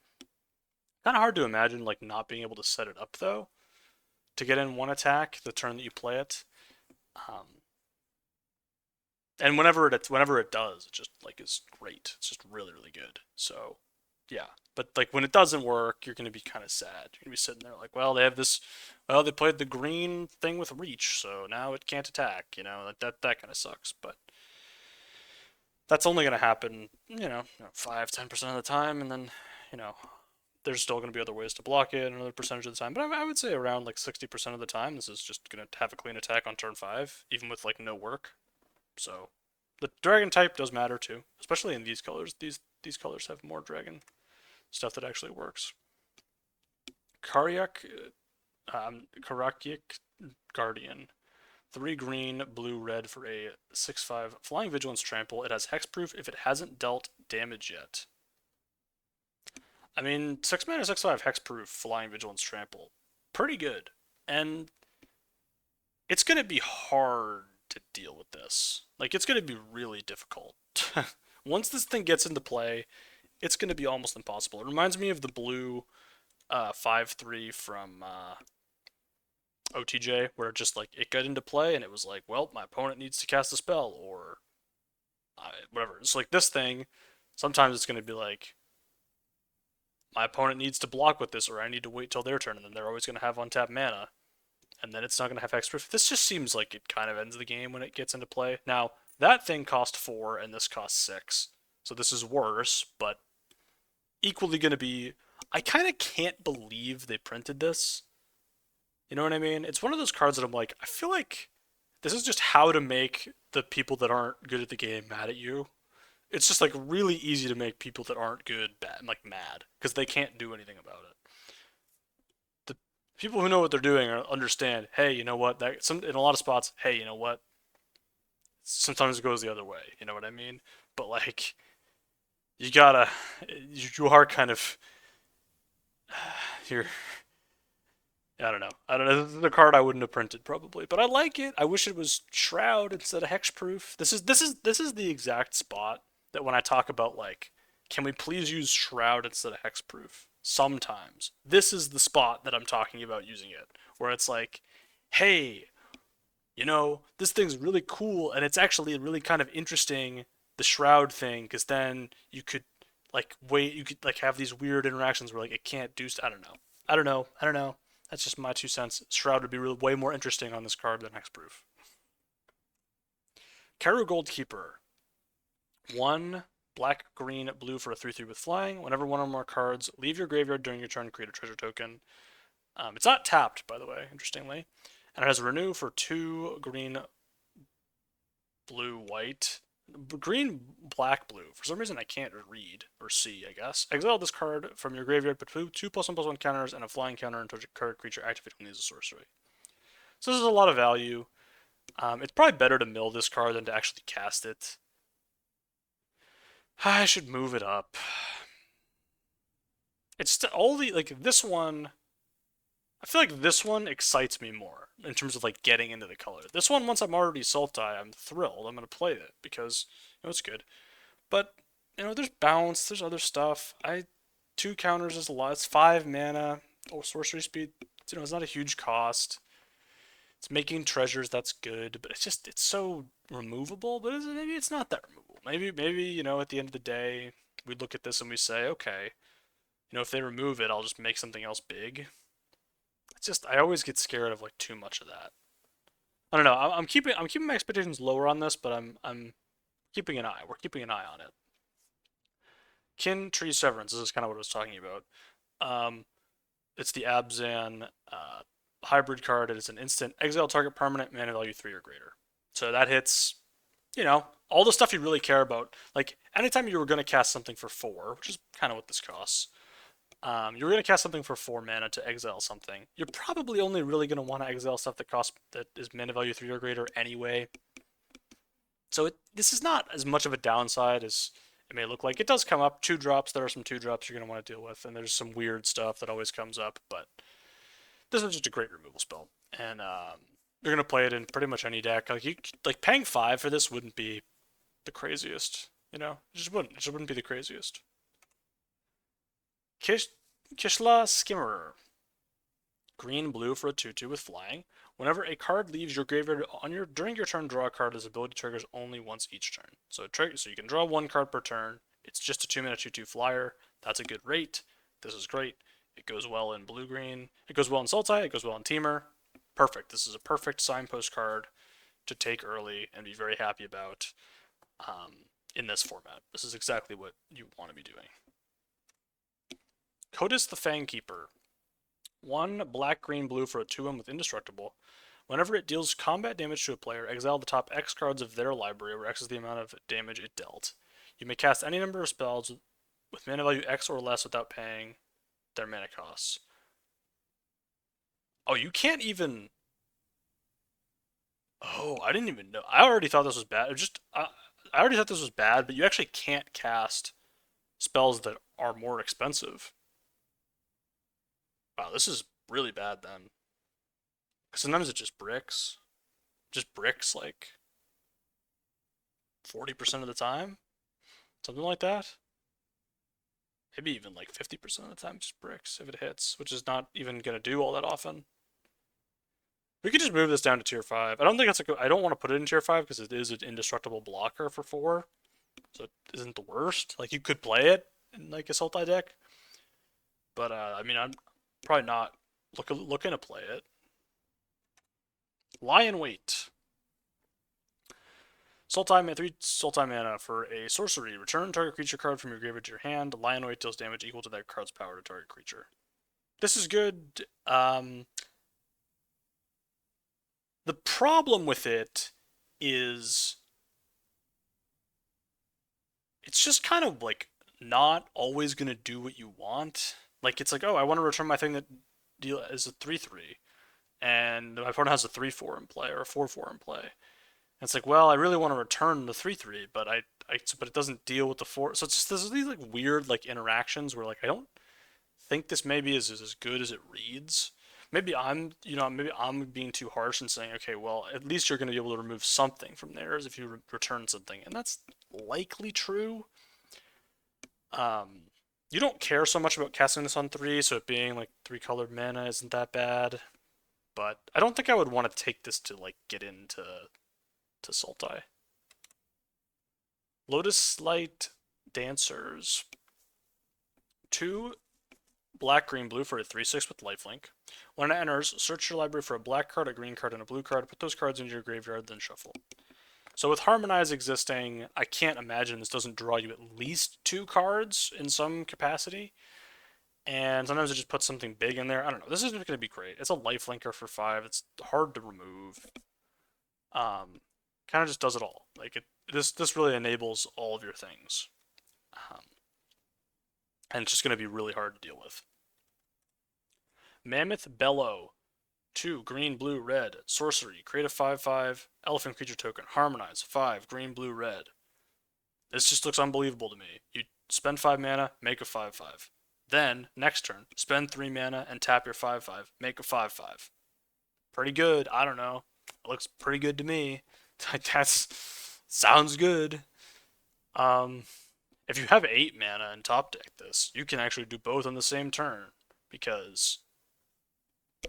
Speaker 1: Kind of hard to imagine like not being able to set it up though, to get in 1 attack the turn that you play it. And whenever it does, it just like is great. It's just really good. So yeah, but like when it doesn't work, you're gonna be kind of sad. You're gonna be sitting there like, well, they have this. Well, they played the green thing with reach, so now it can't attack. That kind of sucks. But that's only gonna happen, 5-10% of the time, and then there's still going to be other ways to block it another percentage of the time. But I would say around like 60% of the time, this is just going to have a clean attack on turn 5, even with like no work. So the dragon type does matter too, especially in these colors. These colors have more dragon stuff that actually works. Karakic Guardian. 3 green, blue, red for a 6/5 flying vigilance trample. It has hexproof if it hasn't dealt damage yet. I mean, 6 mana, 6/5 hexproof, flying vigilance trample, pretty good, and it's gonna be hard to deal with this. Like, it's gonna be really difficult. Once this thing gets into play, it's gonna be almost impossible. It reminds me of the blue 5/3 from OTJ, where it just like it got into play and it was like, well, my opponent needs to cast a spell or whatever. It's like this thing. Sometimes it's gonna be like, my opponent needs to block with this, or I need to wait till their turn, and then they're always going to have untapped mana. and then it's not going to have hexproof. This just seems like it kind of ends the game when it gets into play. Now, that thing cost 4 and this cost 6. So this is worse, but equally going to be. I kind of can't believe they printed this. You know what I mean? It's one of those cards that I'm like, I feel like this is just how to make the people that aren't good at the game mad at you. It's just like really easy to make people that aren't good bad, like mad, because they can't do anything about it. The people who know what they're doing understand. Hey, you know what? That some in a lot of spots. Hey, you know what? Sometimes it goes the other way. You know what I mean? But like, you gotta, you are kind of, you're. I don't know. I don't know. This is the card I wouldn't have printed probably, but I like it. I wish it was Shroud instead of Hexproof. This is the exact spot that when I talk about like, can we please use Shroud instead of Hexproof? Sometimes this is the spot that I'm talking about using it, where it's like, hey, this thing's really cool, and it's actually really kind of interesting, the Shroud thing, because then you could like wait, you could like have these weird interactions where like it can't do. I don't know. I don't know. I don't know. That's just my 2 cents. Shroud would be really, way more interesting on this card than Hexproof. Karu Goldkeeper. 1 black, green, blue for a 3/3 with flying. Whenever one or more cards leave your graveyard during your turn, create a treasure token. It's not tapped, by the way, interestingly. And it has a renew for 2 green, blue, white. Green, black, blue. For some reason, I can't read or see, I guess. Exile this card from your graveyard, put 2+1/+1 counters and a flying counter until your card creature activates when it uses a sorcery. So this is a lot of value. It's probably better to mill this card than to actually cast it. I should move it up. It's only like this one. I feel like this one excites me more in terms of like getting into the color. This one, once I'm already Sultai, I'm thrilled. I'm gonna play it because it's good. But there's bounce, there's other stuff. 2 counters is a lot. It's 5 mana. Oh, sorcery speed. It's not a huge cost. It's making treasures. That's good, but it's so removable. But maybe it's not that removable. Maybe at the end of the day, we look at this and we say, okay, if they remove it, I'll just make something else big. It's just I always get scared of like too much of that. I don't know. I'm keeping my expectations lower on this, but I'm keeping an eye. We're keeping an eye on it. Kin Tree Severance. This is kind of what I was talking about. It's the Abzan hybrid card. It is an instant exile target permanent, mana value 3 or greater. So that hits, all the stuff you really care about. Like anytime you were going to cast something for 4, which is kind of what this costs. You're going to cast something for 4 mana to exile something. You're probably only really going to want to exile stuff that is mana value 3 or greater anyway. So this is not as much of a downside as it may look like. It does come up 2-drops. There are some 2-drops you're going to want to deal with, and there's some weird stuff that always comes up. But this is just a great removal spell, and you're going to play it in pretty much any deck. Like paying 5 for this wouldn't be the craziest. It just wouldn't. It just wouldn't be the craziest. Kishla Skimmerer. Green, blue for a 2/2 with flying. Whenever a card leaves your graveyard during your turn, draw a card. This ability triggers only once each turn. So you can draw 1 card per turn. It's just a 2-mana 2/2 flyer. That's a good rate. This is great. It goes well in blue-green. It goes well in Sultai. It goes well in Teamer. Perfect. This is a perfect signpost card to take early and be very happy about in this format. This is exactly what you want to be doing. Codis the Fangkeeper. 1 black, green, blue for a 2/1 with indestructible. Whenever it deals combat damage to a player, exile the top X cards of their library, where X is the amount of damage it dealt. You may cast any number of spells with mana value X or less without paying their mana costs. Oh, you can't even. Oh, I didn't even know. I already thought this was bad. I already thought this was bad, but you actually can't cast spells that are more expensive. Wow, this is really bad then. Because sometimes it just bricks. Just bricks like 40% of the time. Something like that. Maybe even like 50% of the time just bricks if it hits, which is not even going to do all that often. We could just move this down to tier 5. I don't think I don't want to put it in tier 5 because it is an indestructible blocker for 4. So it isn't the worst. Like you could play it in like a Sultai deck. But I'm probably not looking to play it. Lie in Wait. Sultai, 3 Sultai mana for a sorcery. Return target creature card from your graveyard to your hand. Lie in Wait deals damage equal to that card's power to target creature. This is good. The problem with it is it's just kind of like not always gonna do what you want. Like it's like, oh, I want to return my thing that deal is a 3/3, and my opponent has a 3/4 in play or a 4/4 in play. And it's like, well, I really want to return the 3/3, but but it doesn't deal with the four. So it's just there's these like weird like interactions where like I don't think this maybe is as good as it reads. Maybe I'm being too harsh and saying, okay, well, at least you're going to be able to remove something from theirs if you return something, and that's likely true. You don't care so much about casting this on 3, so it being like 3 colored mana isn't that bad. But I don't think I would want to take this to like get into Sultai. Lotus Light Dancers. 2 black, green, blue for a 3/6 with lifelink. When it enters, search your library for a black card, a green card, and a blue card. Put those cards into your graveyard, then shuffle. So with Harmonize existing, I can't imagine this doesn't draw you at least 2 cards in some capacity. And sometimes it just puts something big in there. I don't know. This isn't going to be great. It's a lifelinker for 5. It's hard to remove. Kind of just does it all. Like this really enables all of your things. And it's just going to be really hard to deal with. Mammoth Bellow. 2 green, blue, red. Sorcery. Create a 5/5 elephant creature token. Harmonize. 5 green, blue, red. This just looks unbelievable to me. You spend 5 mana, make a 5/5. Then, next turn, spend 3 mana and tap your 5/5. Make a 5/5. Pretty good. I don't know. It looks pretty good to me. That sounds good. If you have 8 mana and top deck this, you can actually do both on the same turn because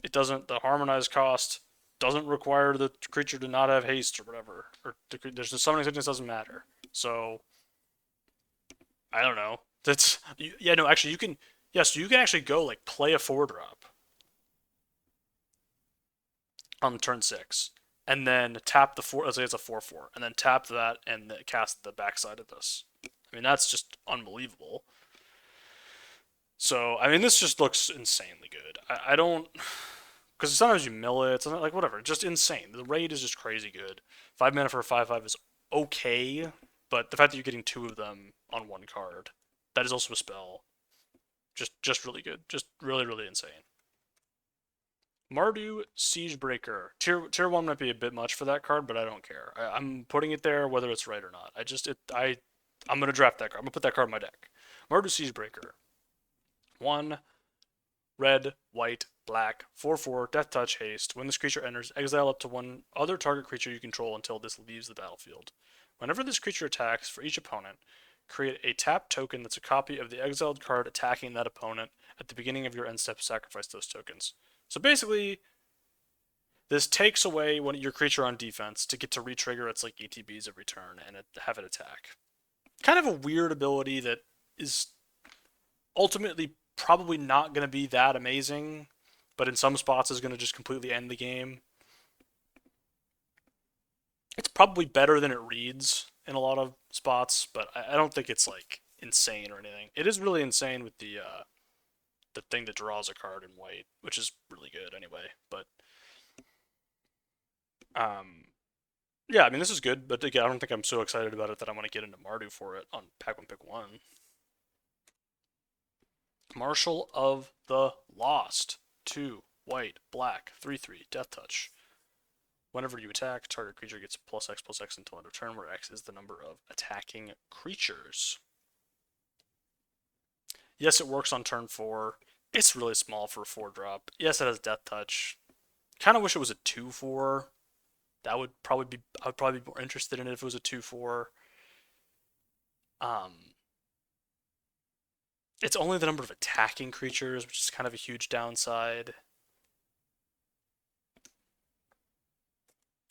Speaker 1: it doesn't. The harmonized cost doesn't require the creature to not have haste or whatever, or there's just summoning sickness doesn't matter. So I don't know. That's yeah. No, actually, you can. Yes, you can actually go like play a 4-drop on turn 6, and then tap the 4. Let's say it's a 4/4, and then tap that and cast the backside of this. I mean, that's just unbelievable. So, I mean, this just looks insanely good. I don't, because sometimes you mill it, sometimes, like whatever, just insane. The raid is just crazy good. 5 mana for a 5/5 is okay, but the fact that you're getting 2 of them on 1 card, that is also a spell. Just really good. Just really, really insane. Mardu Siegebreaker. Tier 1 might be a bit much for that card, but I don't care. I'm putting it there whether it's right or not. I'm going to draft that card. I'm going to put that card in my deck. Mardu Siegebreaker. 1 red, white, black, 4/4, death touch, haste. When this creature enters, exile up to 1 other target creature you control until this leaves the battlefield. Whenever this creature attacks, for each opponent, create a tap token that's a copy of the exiled card attacking that opponent. At the beginning of your end step, sacrifice those tokens. So basically, this takes away your creature on defense to get to re-trigger its like ETBs every turn and have it attack. Kind of a weird ability that is ultimately probably not going to be that amazing, but in some spots is going to just completely end the game. It's probably better than it reads in a lot of spots, but I don't think it's like insane or anything. It is really insane with the thing that draws a card in white, which is really good anyway. But yeah, I mean this is good, but again, I don't think I'm so excited about it that I want to get into Mardu for it on Pack 1 Pick 1. Marshal of the Lost. 2 white, black, 3/3, death touch. Whenever you attack, target creature gets +X/+X until end of turn, where X is the number of attacking creatures. Yes, it works on turn 4. It's really small for a 4-drop. Yes, it has death touch. Kind of wish it was a 2/4. I would probably be more interested in it if it was a 2/4. It's only the number of attacking creatures, which is kind of a huge downside.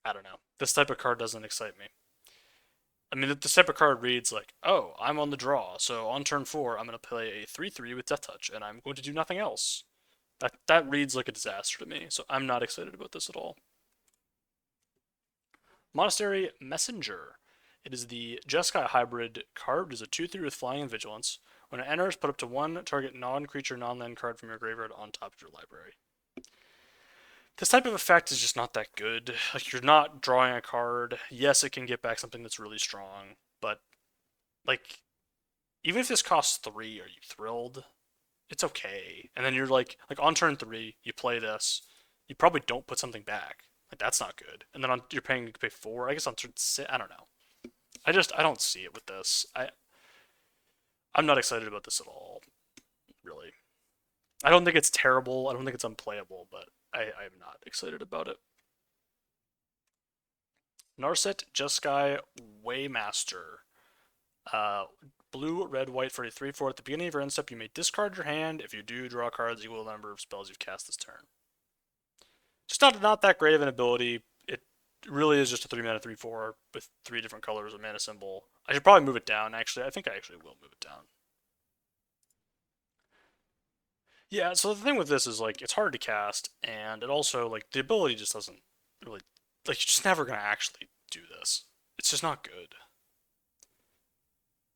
Speaker 1: I don't know. This type of card doesn't excite me. I mean, this type of card reads like, oh, I'm on the draw, so on turn 4, I'm going to play a 3/3 with Death Touch, and I'm going to do nothing else. That reads like a disaster to me, so I'm not excited about this at all. Monastery Messenger. It is the Jeskai hybrid card. It is a 2/3 with flying and vigilance. When it enters, put up to one target non-creature, non-land card from your graveyard on top of your library. This type of effect is just not that good. Like, you're not drawing a card. Yes, it can get back something that's really strong, but like, even if this costs 3, are you thrilled? It's okay. And then you're like on turn 3, you play this, you probably don't put something back. Like, that's not good. And then you're paying to pay 4. I guess on turn 6, I don't know. I don't see it with this. I'm not excited about this at all, really. I don't think it's terrible. I don't think it's unplayable, but I'm not excited about it. Narset Jeskai Waymaster. Uh, blue, red, white for a 3/4. At the beginning of your end step, you may discard your hand. If you do, draw cards equal to the number of spells you've cast this turn. Just not that great of an ability. It really is just a 3 mana 3/4 with 3 different colors of mana symbol. I should probably move it down, actually. I think I actually will move it down. Yeah, so the thing with this is, like, it's hard to cast, and it also, like, the ability just doesn't really, like, you're just never going to actually do this. It's just not good.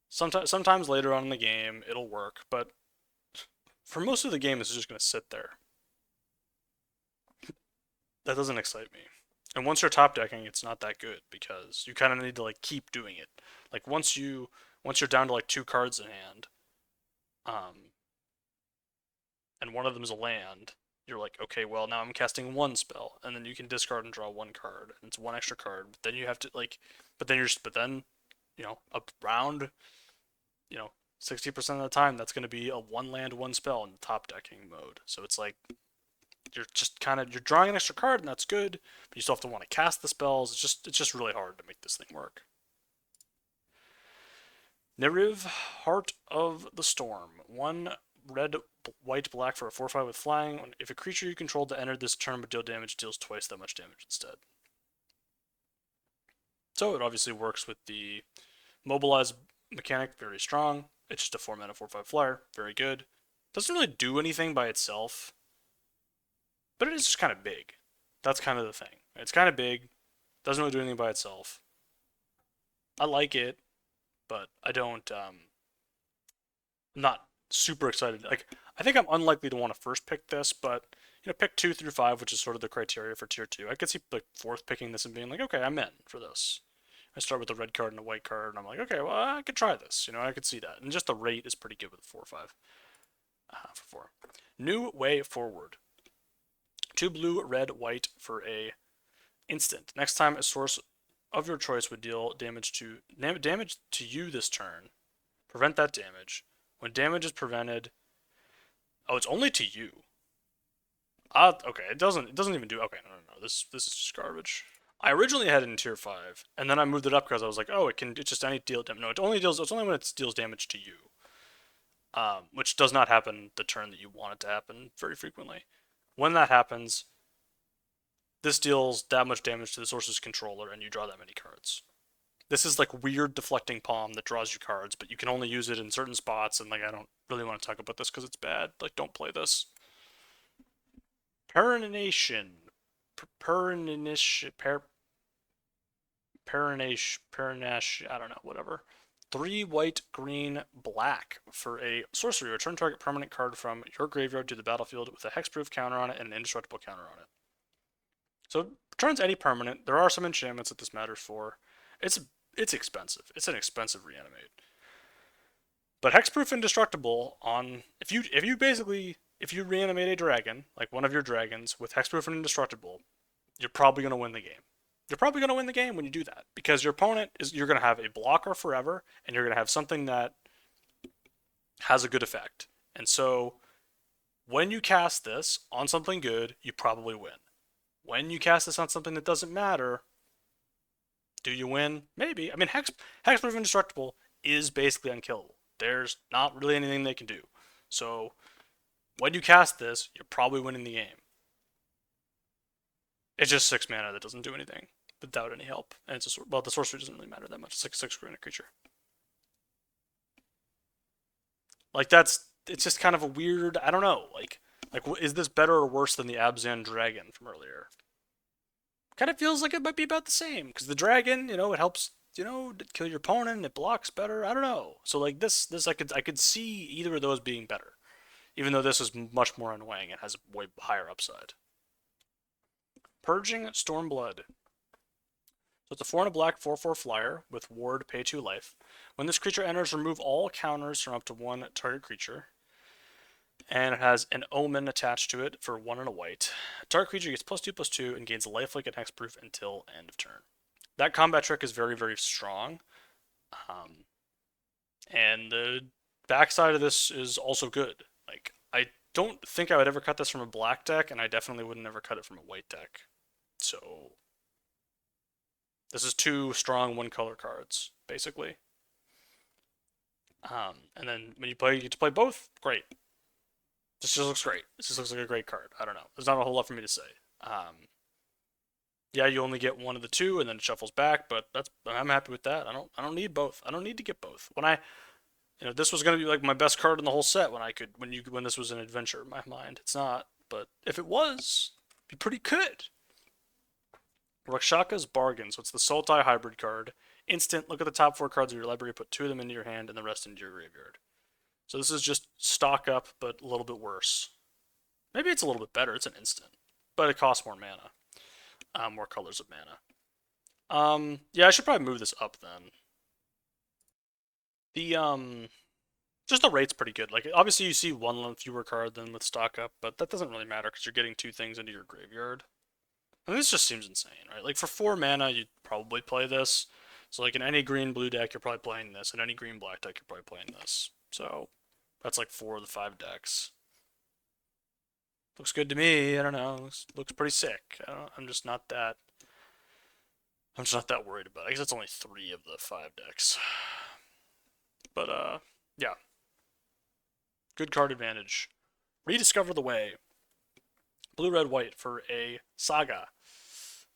Speaker 1: Sometimes later on in the game, it'll work, but for most of the game, it's just going to sit there. That doesn't excite me. And once you're top decking, it's not that good because you kind of need to, like, keep doing it. Like, once you're down to like 2 cards in hand, um, and one of them is a land, you're like, okay, well, now I'm casting 1 spell, and then you can discard and draw 1 card, and it's 1 extra card. But then you have to, like, but then around, 60% of the time, that's going to be a 1 land 1 spell in the top decking mode. So it's like you're drawing an extra card, and that's good, but you still have to want to cast the spells. It's just really hard to make this thing work. Neriv, Heart of the Storm. 1 red, white, black for a 4/5 with flying. If a creature you control to enter this turn but deal damage, deals twice that much damage instead. So it obviously works with the mobilize mechanic, very strong. It's just a 4 mana 4/5 flyer, very good. Doesn't really do anything by itself, but it is just kind of big. That's kind of the thing. It's kind of big, doesn't really do anything by itself. I like it, but I don't. I'm not super excited. Like, I think I'm unlikely to want to first pick this, but pick 2 through 5, which is sort of the criteria for tier 2. I could see like fourth picking this and being like, okay, I'm in for this. I start with a red card and a white card, and I'm like, okay, well, I could try this. I could see that, and just the rate is pretty good with 4/5 for 4. New Way Forward. 2 blue, red, white for a instant. Next time a source of your choice would deal damage to you this turn, prevent that damage. When damage is prevented, oh, it's only to you. Okay, it doesn't even do. Okay, no. This is just garbage. I originally had it in tier 5, and then I moved it up because I was like, oh, it's just any deal damage. No, it's only when it deals damage to you, which does not happen the turn that you want it to happen very frequently. When that happens, this deals that much damage to the source's controller, and you draw that many cards. This is like weird deflecting palm that draws you cards, but you can only use it in certain spots, and like I don't really want to talk about this because it's bad. Like, don't play this. Perenation. Perinash, I don't know, whatever. 3 white, green, black for a sorcery. Return target permanent card from your graveyard to the battlefield with a hexproof counter on it and an indestructible counter on it. So it returns any permanent. There are some enchantments that this matters for. It's expensive. It's an expensive reanimate. But hexproof indestructible on if you reanimate a dragon, like one of your dragons, with hexproof and indestructible, you're probably going to win the game. You're probably going to win the game when you do that because your opponent you're going to have a blocker forever, and you're going to have something that has a good effect. And so when you cast this on something good, you probably win. When you cast this on something that doesn't matter, do you win? Maybe. I mean, hexproof indestructible is basically unkillable. There's not really anything they can do. So when you cast this, you're probably winning the game. It's just 6 mana that doesn't do anything without any help. And it's the sorcery doesn't really matter that much. It's like a 6 green creature. Like, it's just kind of a weird, I don't know. Like, is this better or worse than the Abzan Dragon from earlier? Kind of feels like it might be about the same because the dragon, it helps, kill your opponent. It blocks better. I don't know. So like this I could see either of those being better, even though this is much more annoying and has a way higher upside. Purging Stormblood. So it's a 4 and a black 4/4 flyer with ward, pay 2 life. When this creature enters, remove all counters from up to one target creature. And it has an omen attached to it for 1 and a white. Target creature gets +2/+2 and gains lifelink and hexproof until end of turn. That combat trick is very, very strong. And the backside of this is also good. Like, I don't think I would ever cut this from a black deck, and I definitely wouldn't ever cut it from a white deck. So this is 2 strong 1-color cards, basically. And then when you get to play both, great. This just looks great. This just looks like a great card. I don't know. There's not a whole lot for me to say. Yeah, you only get one of the two, and then it shuffles back. But I'm happy with that. I don't need both. I don't need to get both. This was gonna be like my best card in the whole set when this was an adventure in my mind. It's not, but if it was, it'd be pretty good. Rakshaka's Bargain. So it's the Sultai hybrid card. Instant. Look at the top 4 cards of your library. Put 2 of them into your hand, and the rest into your graveyard. So this is just stock up, but a little bit worse. Maybe it's a little bit better. It's an instant, but it costs more mana, more colors of mana. Yeah, I should probably move this up then. Just the rate's pretty good. Like, obviously you see 1 fewer card than with stock up, but that doesn't really matter because you're getting 2 things into your graveyard. And this just seems insane, right? Like, for 4 mana, you'd probably play this. So, like, in any green-blue deck, you're probably playing this. In any green-black deck, you're probably playing this. So, that's like 4 of the 5 decks. Looks good to me. I don't know. Looks pretty sick. I'm just not that. I'm just not that worried about it. I guess it's only 3 of the 5 decks. But yeah. Good card advantage. Rediscover the Way. Blue, red, white for a saga.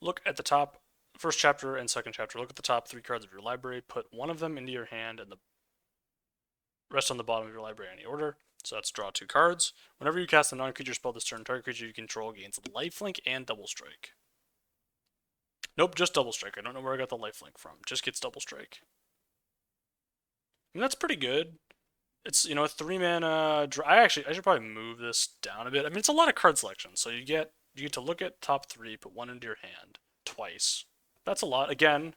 Speaker 1: Look at the top first chapter and second chapter. Look at the top 3 cards of your library. Put 1 of them into your hand and the rest on the bottom of your library in any order. So that's draw 2 cards. Whenever you cast a non-creature spell this turn, target creature you control gains lifelink and double strike. Nope, just double strike. I don't know where I got the lifelink from. Just gets double strike. I mean, that's pretty good. It's, a 3 mana. I should probably move this down a bit. I mean, it's a lot of card selection. So you get to look at top 3, put 1 into your hand twice. That's a lot. Again,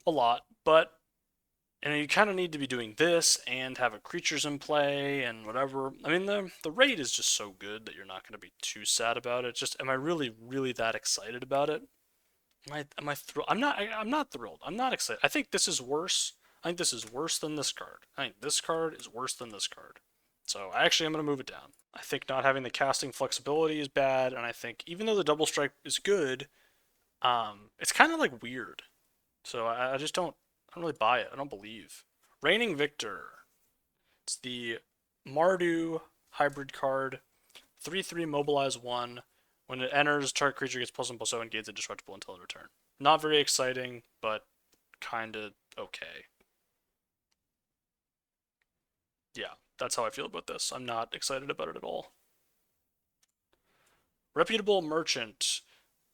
Speaker 1: a lot. But you kind of need to be doing this and have a creatures in play and whatever. I mean, the rate is just so good that you're not going to be too sad about it. Just, am I really, really that excited about it? Am I thrilled? I'm not thrilled. I'm not excited. I think this is worse. I think this is worse than this card. I think this card is worse than this card. So I actually am going to move it down. I think not having the casting flexibility is bad, and I think even though the double strike is good, it's kind of like weird. So I just don't really buy it. I don't believe. Reigning Victor. It's the Mardu hybrid card. 3/3 mobilize 1. When it enters, target creature gets +1/+0 and gains indestructible until end of turn. Not very exciting, but kinda okay. Yeah, that's how I feel about this. I'm not excited about it at all. Reputable Merchant.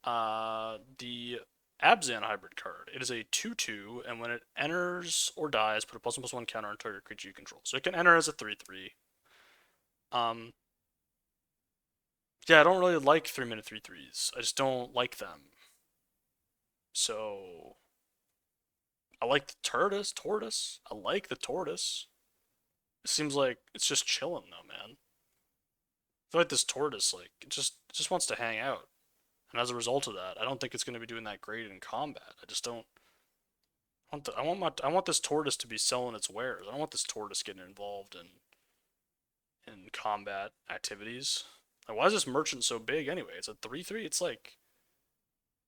Speaker 1: The Abzan hybrid card. It is a 2/2, and when it enters or dies, put a +1/+1 counter on target creature you control. So it can enter as a 3/3. Yeah, I don't really like 3-minute 3/3s. I just don't like them. So I like the tortoise. I like the tortoise. It seems like it's just chilling though, man. I feel like this tortoise, like, it just wants to hang out. And as a result of that, I don't think it's going to be doing that great in combat. I just don't. I want this tortoise to be selling its wares. I don't want this tortoise getting involved in combat activities. Like, why is this merchant so big anyway? It's a 3/3. It's like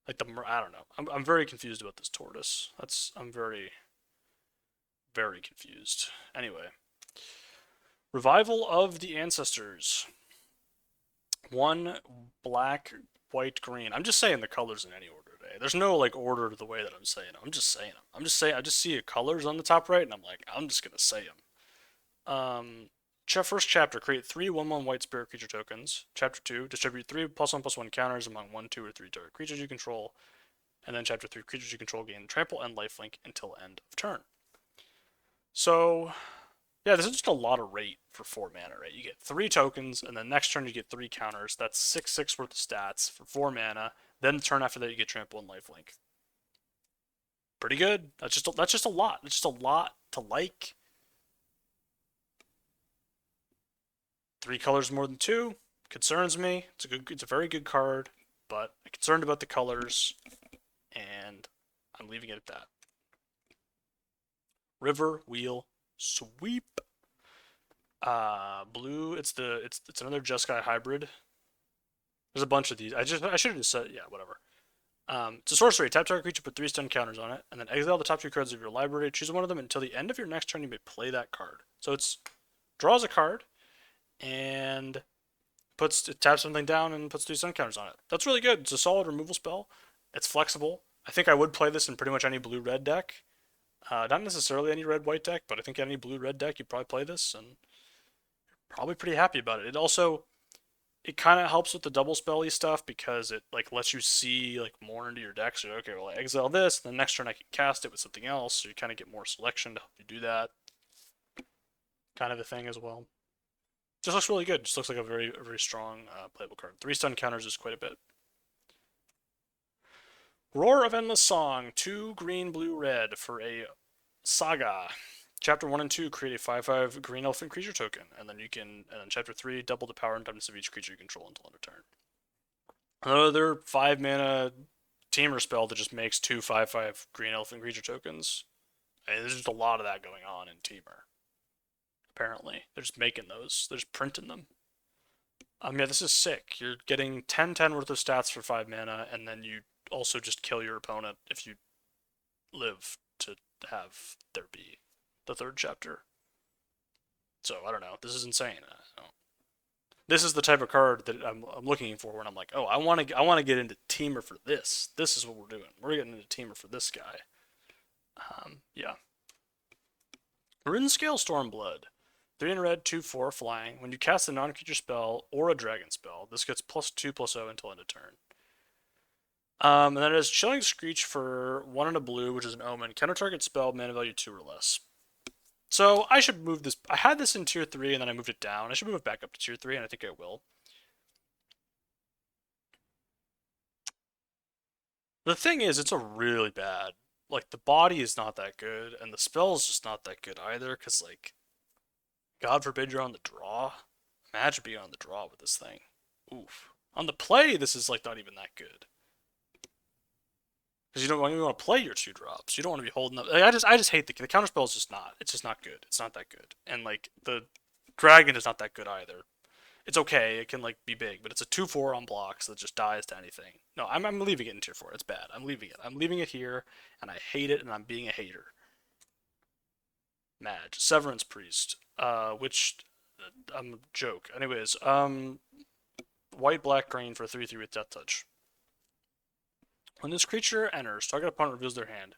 Speaker 1: I don't know. I'm very confused about this tortoise. I'm very, very confused. Anyway, Revival of the Ancestors. 1 black, white, green. I'm just saying the colors in any order today. There's no like order to the way that I'm saying them. I'm just saying them. I just see colors on the top right, and I'm like, I'm just gonna say them. First chapter, create 3 1/1 white spirit creature tokens. Chapter 2, distribute 3 +1/+1 counters among 1, 2, or 3 target creatures you control. And then chapter 3, creatures you control gain trample and lifelink until end of turn. So, yeah, this is just a lot of rate for 4 mana, right? You get 3 tokens, and then next turn you get 3 counters. That's 6/6 worth of stats for 4 mana. Then the turn after that you get trample and lifelink. Pretty good. That's just a lot. It's just a lot to like. 3 colors more than 2 concerns me. It's a very good card, but I'm concerned about the colors, and I'm leaving it at that. River Wheel Sweep. Blue. It's another Jeskai hybrid. There's a bunch of these. I should have just said, yeah, whatever. It's a sorcery. Tap target creature, put 3 stun counters on it, and then exile the top 2 cards of your library. Choose one of them until the end of your next turn. You may play that card. So it's draws a card and it taps something down and puts 3 stun counters on it. That's really good. It's a solid removal spell. It's flexible. I think I would play this in pretty much any blue-red deck. Not necessarily any red-white deck, but I think any blue-red deck you'd probably play this, and you're probably pretty happy about it. It kind of helps with the double spelly stuff because it like lets you see like more into your deck. So okay, well I exile this, and the next turn I can cast it with something else, so you kind of get more selection to help you do that. Kind of a thing as well. Just looks really good. Just looks like a very strong playable card. 3 stun counters is quite a bit. Roar of Endless Song, 2 green, blue, red for a saga. Chapter 1 and 2 create a 5/5 green elephant creature token, and then chapter 3 double the power and toughness of each creature you control until end of turn. Another 5 mana teamer spell that just makes 2 5/5 green elephant creature tokens. There's just a lot of that going on in teamer. Apparently, they're just making those. They're just printing them. Yeah, this is sick. You're getting 10/10 worth of stats for 5 mana, and then you also just kill your opponent if you live to have there be the 3rd chapter. So I don't know. This is insane. This is the type of card that I'm looking for when I'm like, oh, I want to get into teamer for this. This is what we're doing. We're getting into teamer for this guy. Yeah. Runescale Stormblood. 3 in red, 2/4 flying. When you cast a non-creature spell or a dragon spell, this gets +2/+0 until end of turn. And then it has Chilling Screech for 1 and a blue, which is an omen. Counter target spell, mana value 2 or less. So I should move this. I had this in tier 3 and then I moved it down. I should move it back up to tier 3, and I think I will. The thing is, it's a really bad. Like, the body is not that good, and the spell is just not that good either, because, like, God forbid you're on the draw. Imagine being on the draw with this thing. Oof. On the play, this is, like, not even that good. Because you don't want to play your 2 drops. You don't want to be holding up. Like, I just hate the counterspell is just not. It's just not good. It's not that good. And like the dragon is not that good either. It's okay. It can like be big, but it's a 2/4 on blocks that just dies to anything. No, I'm leaving it in tier 4. It's bad. I'm leaving it. I'm leaving it here, and I hate it, and I'm being a hater. Madge, Severance Priest, which I'm a joke. Anyways, white, black, green for 3/3 with Death Touch. When this creature enters, target opponent reveals their hand.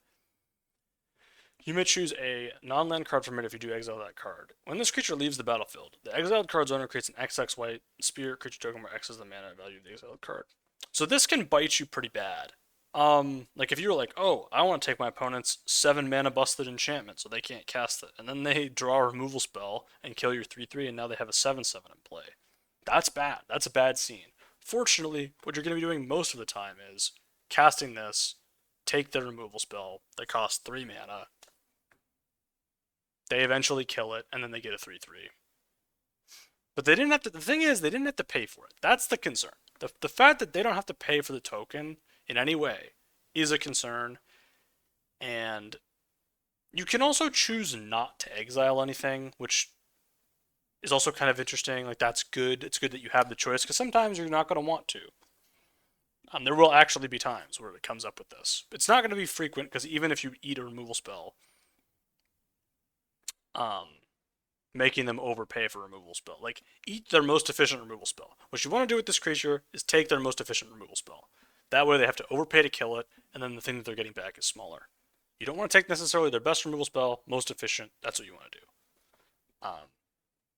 Speaker 1: You may choose a non-land card from it if you do exile that card. When this creature leaves the battlefield, the exiled card's owner creates an XX white spirit creature token where X is the mana value of the exiled card. So this can bite you pretty bad. Like if you were like, oh, I want to take my opponent's 7 mana busted enchantment so they can't cast it, and then they draw a removal spell and kill your 3/3, and now they have a 7/7 in play. That's bad. That's a bad scene. Fortunately, what you're going to be doing most of the time is casting this, take the removal spell that costs 3 mana. They eventually kill it, and then they get a 3/3. But they didn't have to. The thing is, they didn't have to pay for it. That's the concern. The fact that they don't have to pay for the token in any way is a concern. And you can also choose not to exile anything, which is also kind of interesting. Like, that's good. It's good that you have the choice, because sometimes you're not going to want to. There will actually be times where it comes up with this. It's not going to be frequent, because even if you eat a removal spell, making them overpay for removal spell. Like, eat their most efficient removal spell. What you want to do with this creature is take their most efficient removal spell. That way they have to overpay to kill it, and then the thing that they're getting back is smaller. You don't want to take necessarily their best removal spell, most efficient. That's what you want to do.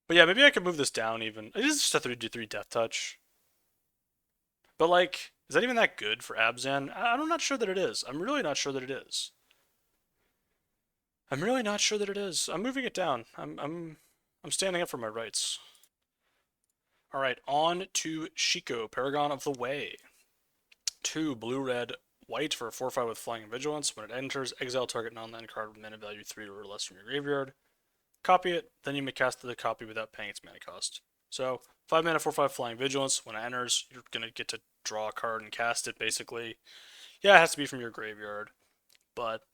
Speaker 1: But But yeah, maybe I could move this down even. It is just a 3/3 death touch. But like, is that even that good for Abzan? I'm not sure that it is. I'm really not sure that it is. I'm really not sure that it is. I'm moving it down. I'm standing up for my rights. All right, on to Shiko, Paragon of the Way. 2 blue red white for a 4/5 with flying and vigilance. When it enters, exile target non-land card with mana value 3 or less from your graveyard. Copy it, then you may cast the copy without paying its mana cost. So 5 mana 4/5 flying vigilance. When it enters, you're gonna get to draw a card and cast it. Basically, yeah, it has to be from your graveyard, but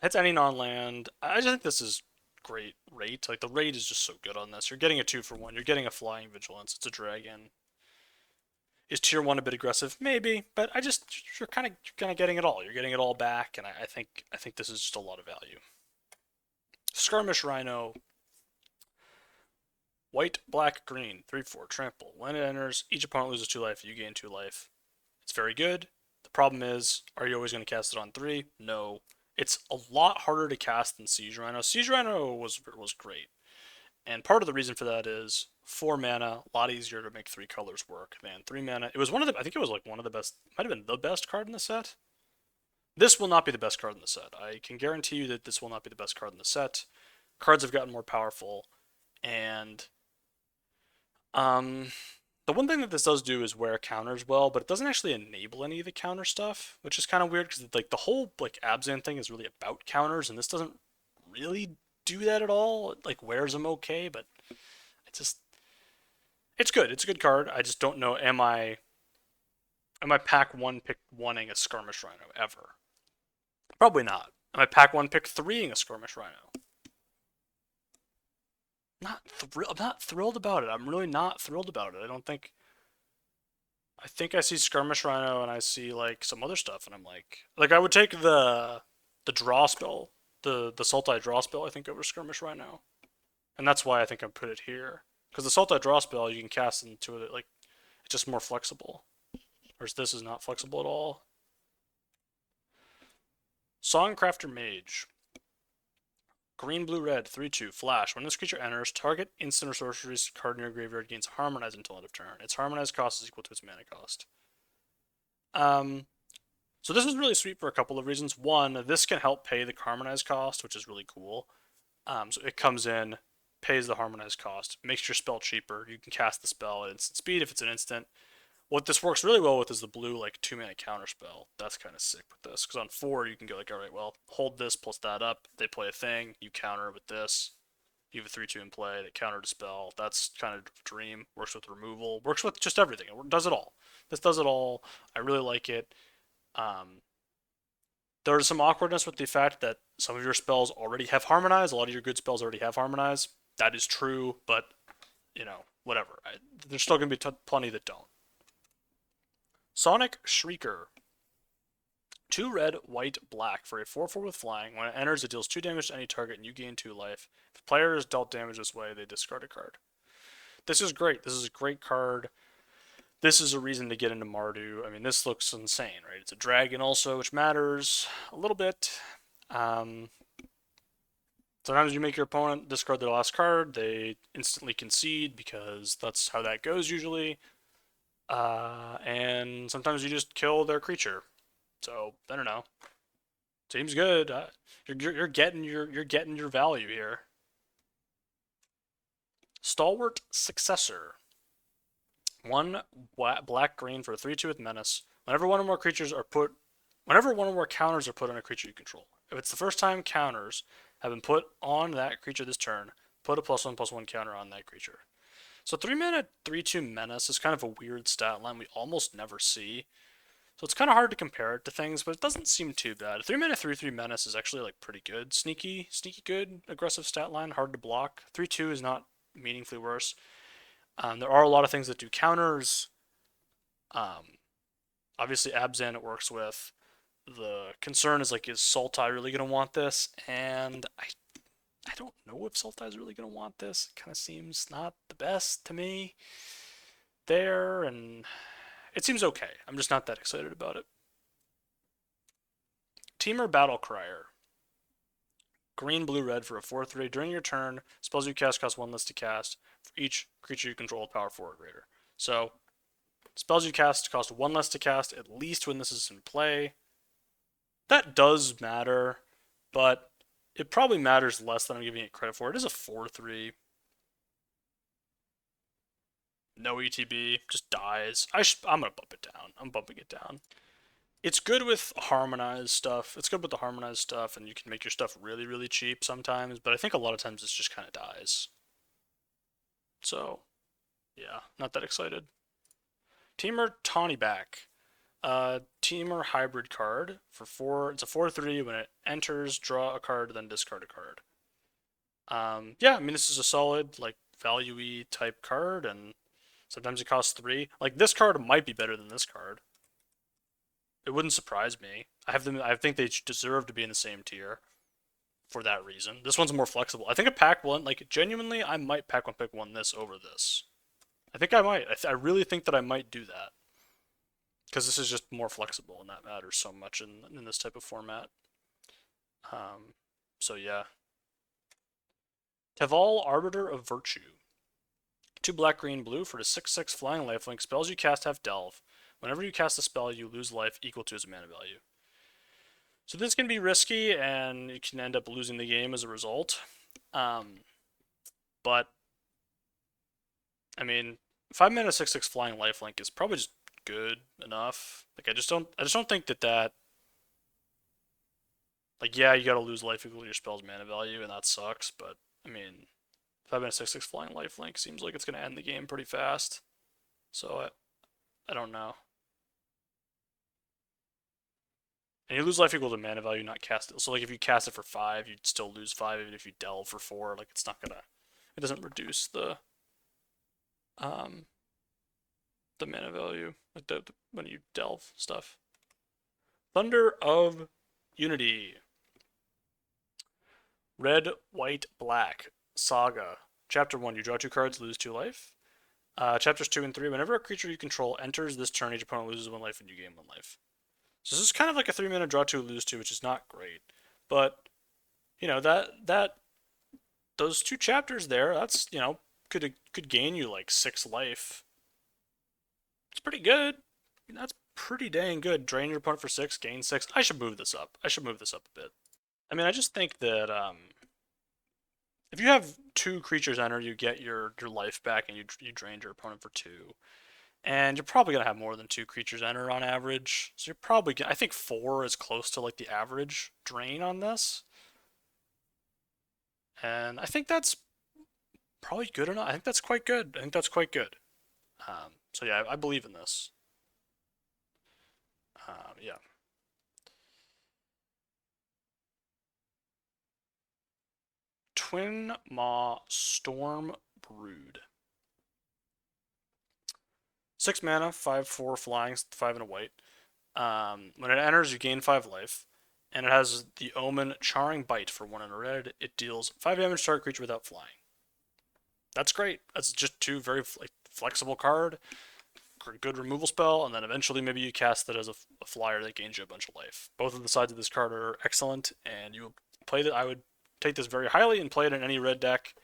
Speaker 1: it's any non-land. I just think this is great rate. Like the rate is just so good on this. You're getting a 2-for-1. You're getting a flying vigilance. It's a dragon. Is tier 1 a bit aggressive? Maybe, but you're kind of getting it all. You're getting it all back, and I think this is just a lot of value. Skirmish Rhino. White, black, green, 3/4 trample. When it enters, each opponent loses 2 life. You gain 2 life. It's very good. The problem is, are you always going to cast it on 3? No. It's a lot harder to cast than Siege Rhino. Siege Rhino was great. And part of the reason for that is 4 mana, a lot easier to make 3 colors work than 3 mana. It was one of the, I think it was like one of the best, might have been the best card in the set. This will not be the best card in the set. I can guarantee you that this will not be the best card in the set. Cards have gotten more powerful, and um, the one thing that this does do is wear counters well, but it doesn't actually enable any of the counter stuff, which is kind of weird because like the whole like Abzan thing is really about counters, and this doesn't really do that at all. It like wears them okay, but it's good. It's a good card. I just don't know. Am I pack one pick oneing a Skirmish Rhino ever? Probably not. Am I pack one pick threeing a Skirmish Rhino? I'm not thrilled about it. I'm really not thrilled about it. I think I see Skirmish Rhino and I see like some other stuff, and I'm like I would take the draw spell, the Sultai draw spell, I think over Skirmish Rhino, and that's why I think I put it here because the Sultai draw spell you can cast into it like it's just more flexible, whereas this is not flexible at all. Songcrafter Mage. Green, blue, red, 3/2, flash. When this creature enters, target instant or sorcery card in your graveyard gains harmonize until end of turn. Its harmonize cost is equal to its mana cost. So this is really sweet for a couple of reasons. One, this can help pay the harmonize cost, which is really cool. So it comes in, pays the harmonize cost, makes your spell cheaper. You can cast the spell at instant speed if it's an instant. What this works really well with is the blue like 2 mana counter spell. That's kind of sick with this because on 4 you can go like, all right, well, hold this plus that up. They play a thing, you counter with this. You have a 3/2 in play that counter to spell. That's kind of dream. Works with removal. Works with just everything. It does it all. This does it all. I really like it. There's some awkwardness with the fact that some of your spells already have harmonize. A lot of your good spells already have harmonize. That is true, but whatever. There's still going to be plenty that don't. Sonic Shrieker. 2 red, white, black for a 4/4 with flying. When it enters, it deals 2 damage to any target and you gain 2 life. If the player is dealt damage this way, they discard a card. This is great. This is a great card. This is a reason to get into Mardu. I mean, this looks insane, right? It's a dragon also, which matters a little bit. Sometimes you make your opponent discard their last card. They instantly concede because that's how that goes usually. And sometimes you just kill their creature. So I don't know. Seems good. You're getting your value here. Stalwart Successor. 1 black green for a 3/2 with menace. Whenever one or more counters are put on a creature you control. If it's the first time counters have been put on that creature this turn, put a +1/+1 counter on that creature. So 3 mana 3/2 menace is kind of a weird stat line we almost never see. So it's kind of hard to compare it to things, but it doesn't seem too bad. 3 mana 3/3 menace is actually like pretty good. Sneaky good, aggressive stat line, hard to block. 3/2 is not meaningfully worse. There are a lot of things that do counters. Obviously Abzan it works with. The concern is like, is Sultai really going to want this? And I don't know if Sultai is really going to want this. It kind of seems not the best to me there, and it seems okay. I'm just not that excited about it. Teamer Battle Crier. green, blue, red for a 4/3. During your turn, spells you cast cost 1 less to cast for each creature you control with power 4 or greater. So, spells you cast cost 1 less to cast, at least when this is in play. That does matter, but it probably matters less than I'm giving it credit for. It is a 4/3. No ETB, just dies. I'm gonna bump it down. I'm bumping it down. It's good with harmonized stuff. It's good with the harmonized stuff, and you can make your stuff really, really cheap sometimes. But I think a lot of times it just kind of dies. So, yeah, not that excited. Teamer Tawny back. Teamer hybrid card for 4. It's a 4/3. When it enters, draw a card, then discard a card. Yeah, I mean this is a solid like value-y type card, and sometimes it costs 3. Like this card might be better than this card. It wouldn't surprise me. I think they deserve to be in the same tier for that reason. This one's more flexible. I think a pack one, like genuinely, I might pack one pick one this over this. I think I might. I really think that I might do that because this is just more flexible, and that matters so much in this type of format. So yeah. Teval, Arbiter of Virtue. 2 black, green, blue for the 6/6 flying lifelink. Spells you cast have delve. Whenever you cast a spell, you lose life equal to its mana value. So this can be risky, and you can end up losing the game as a result. But I mean, 5 mana 6/6 flying lifelink is probably just good enough. Like I just don't think that like yeah, you gotta lose life equal to your spell's mana value, and that sucks. But I mean, 5 mana 6/6 flying lifelink seems like it's gonna end the game pretty fast. So I don't know. And you lose life equal to mana value, not cast it. So like if you cast it for 5, you'd still lose 5 even if you delve for 4. Like it's not gonna, it doesn't reduce um the mana value like when you delve stuff. Thunder of Unity. Red, white, black. Saga. Chapter 1, you draw 2 cards, lose 2 life. Chapters 2 and 3, whenever a creature you control enters this turn, each opponent loses 1 life and you gain 1 life. So this is kind of like a 3 mana draw 2, lose 2, which is not great. But, you know, those 2 chapters there, that's, you know, could gain you like 6 life. It's pretty good. I mean, that's pretty dang good. Drain your opponent for 6, gain 6. I should move this up. I should move this up a bit. I mean, I just think that if you have 2 creatures enter, you get your life back, and you drain your opponent for 2. And you're probably gonna have more than 2 creatures enter on average. So you're probably I think 4 is close to like the average drain on this. And I think that's probably good enough. I think that's quite good. I think that's quite good. So yeah, I believe in this. Yeah. Twin Maw Storm Brood. 6 mana, 5/4 flying, 5 and a white. When it enters, you gain 5 life. And it has the Omen Charring Bite for 1 and a red. It deals 5 damage to target creature without flying. That's great. That's just 2 very flexible card. Good removal spell, and then eventually maybe you cast it as a flyer that gains you a bunch of life. Both of the sides of this card are excellent, and you play that. I would take this very highly and play it in any red deck,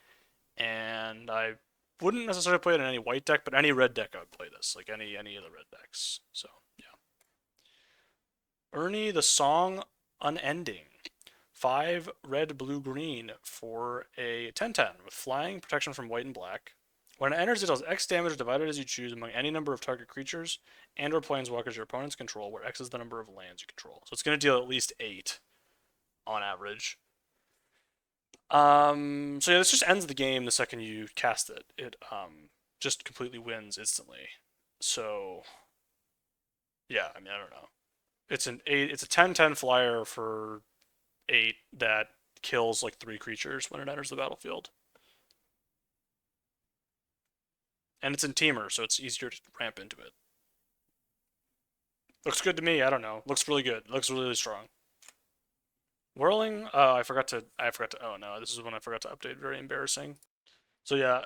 Speaker 1: and I wouldn't necessarily play it in any white deck, but any red deck I would play this, like any of the red decks. So yeah. Ernie the Song Unending. 5 red, blue, green for a 10/10 with flying, protection from white and black. When it enters, it does X damage divided as you choose among any number of target creatures and or planeswalkers your opponents control, where X is the number of lands you control. So it's going to deal at least 8 on average. So yeah, this just ends the game the second you cast it. It just completely wins instantly. So yeah, I mean, I don't know. It's a 10/10 flyer for 8 that kills like 3 creatures when it enters the battlefield. And it's in Teamer, so it's easier to ramp into it. Looks good to me. I don't know. Looks really good. Looks really, really strong. Whirling. I forgot to. Oh no, this is when I forgot to update. Very embarrassing. So yeah,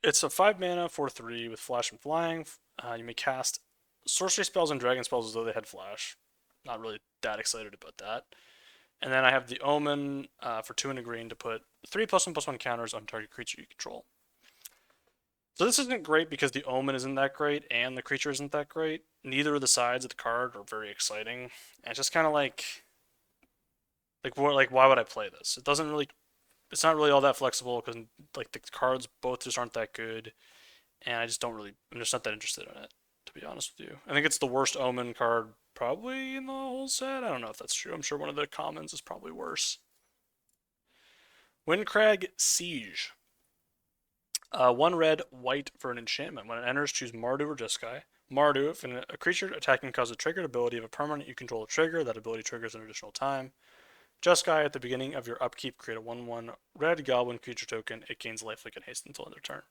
Speaker 1: it's a 5 mana 4/3 with flash and flying. You may cast sorcery spells and dragon spells as though they had flash. Not really that excited about that. And then I have the Omen for 2 and a green to put 3+1/+1 counters on target creature you control. So this isn't great because the Omen isn't that great and the creature isn't that great. Neither of the sides of the card are very exciting. And it's just kind of like why would I play this? It doesn't really, it's not really all that flexible because like the cards both just aren't that good, and I just don't really, I'm just not that interested in it, to be honest with you. I think it's the worst Omen card probably in the whole set. I don't know if that's true. I'm sure one of the commons is probably worse. Windcrag Siege. 1 red, white for an enchantment. When it enters, choose Mardu or Jeskai. Mardu, if a creature attacking causes a triggered ability of a permanent you control a trigger, that ability triggers an additional time. Jeskai, at the beginning of your upkeep, create a 1/1 red goblin creature token. It gains lifelink and haste until end of turn.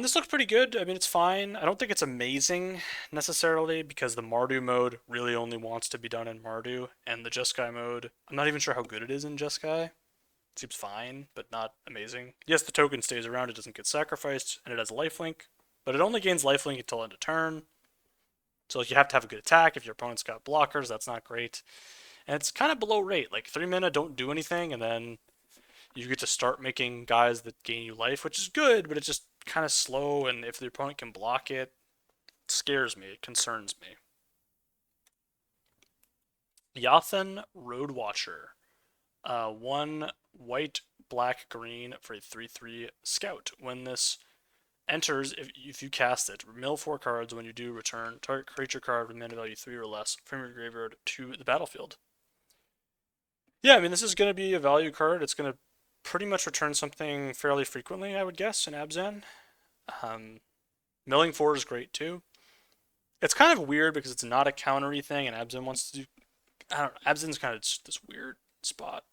Speaker 1: This looks pretty good. I mean, it's fine. I don't think it's amazing necessarily because the Mardu mode really only wants to be done in Mardu, and the Jeskai mode, I'm not even sure how good it is in Jeskai. It seems fine, but not amazing. Yes, the token stays around, it doesn't get sacrificed, and it has lifelink, but it only gains lifelink until end of turn. So like, you have to have a good attack. If your opponent's got blockers, that's not great. And it's kind of below rate. Like 3 mana don't do anything, and then you get to start making guys that gain you life, which is good, but it's just kind of slow, and if the opponent can block it, it scares me, it concerns me. Yathen Roadwatcher. 1 white, black, green for a 3/3 scout. When this enters, if you cast it, mill 4 cards. When you do, return target creature card with mana value 3 or less from your graveyard to the battlefield. Yeah, I mean, this is going to be a value card. It's going to pretty much return something fairly frequently, I would guess, in Abzan. Milling 4 is great too. It's kind of weird because it's not a countery thing, and Abzan wants to do. I don't know. Abzan's kind of just this weird spot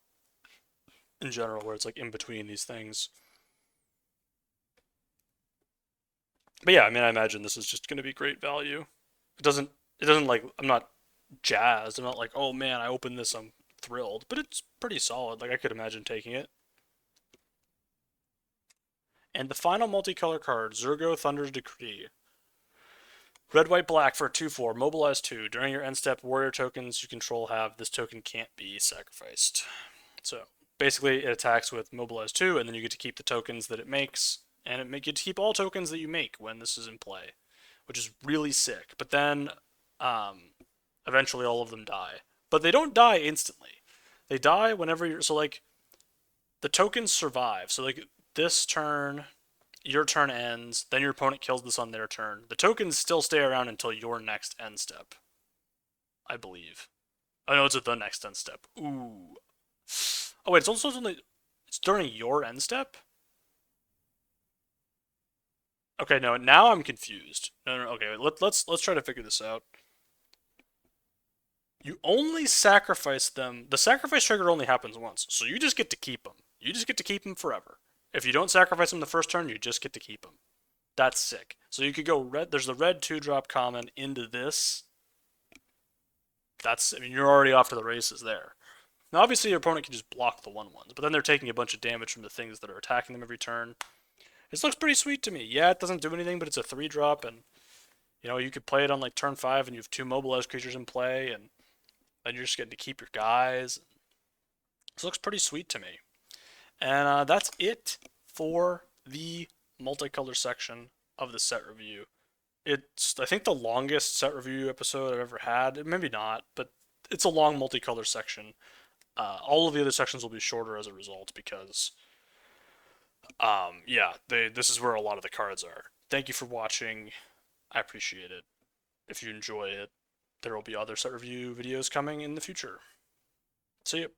Speaker 1: in general where it's like in between these things. But yeah, I mean, I imagine this is just going to be great value. It doesn't. It doesn't like. I'm not jazzed. I'm not like, oh man, I opened this. I'm thrilled. But it's pretty solid. Like I could imagine taking it. And the final multicolor card, Zurgo Thunder's Decree. Red, white, black for a 2/4. Mobilize 2. During your end step, warrior tokens you control have. This token can't be sacrificed. So basically, it attacks with Mobilize 2, and then you get to keep the tokens that it makes. And it get to keep all tokens that you make when this is in play, which is really sick. But then, eventually all of them die. But they don't die instantly. They die whenever you're... So, like, the tokens survive. So, like, this turn, your turn ends, then your opponent kills this on their turn. The tokens still stay around until your next end step, I believe. Oh no, it's at the next end step. Ooh. Oh wait, it's also only... It's during your end step? Okay, no, now I'm confused. No, okay, let's try to figure this out. You only sacrifice them. The sacrifice trigger only happens once, so you just get to keep them. You just get to keep them forever. If you don't sacrifice them the first turn, you just get to keep them. That's sick. So you could go red. There's the red 2-drop common into this. That's, I mean, you're already off to the races there. Now, obviously, your opponent can just block the 1/1s, but then they're taking a bunch of damage from the things that are attacking them every turn. This looks pretty sweet to me. Yeah, it doesn't do anything, but it's a 3-drop, and you know you could play it on like turn 5, and you have 2 mobilized creatures in play, and then you're just getting to keep your guys. This looks pretty sweet to me. And that's it for the multicolor section of the set review. It's, I think, the longest set review episode I've ever had. Maybe not, but it's a long multicolor section. All of the other sections will be shorter as a result because, yeah, this is where a lot of the cards are. Thank you for watching. I appreciate it. If you enjoy it, there will be other set review videos coming in the future. See you.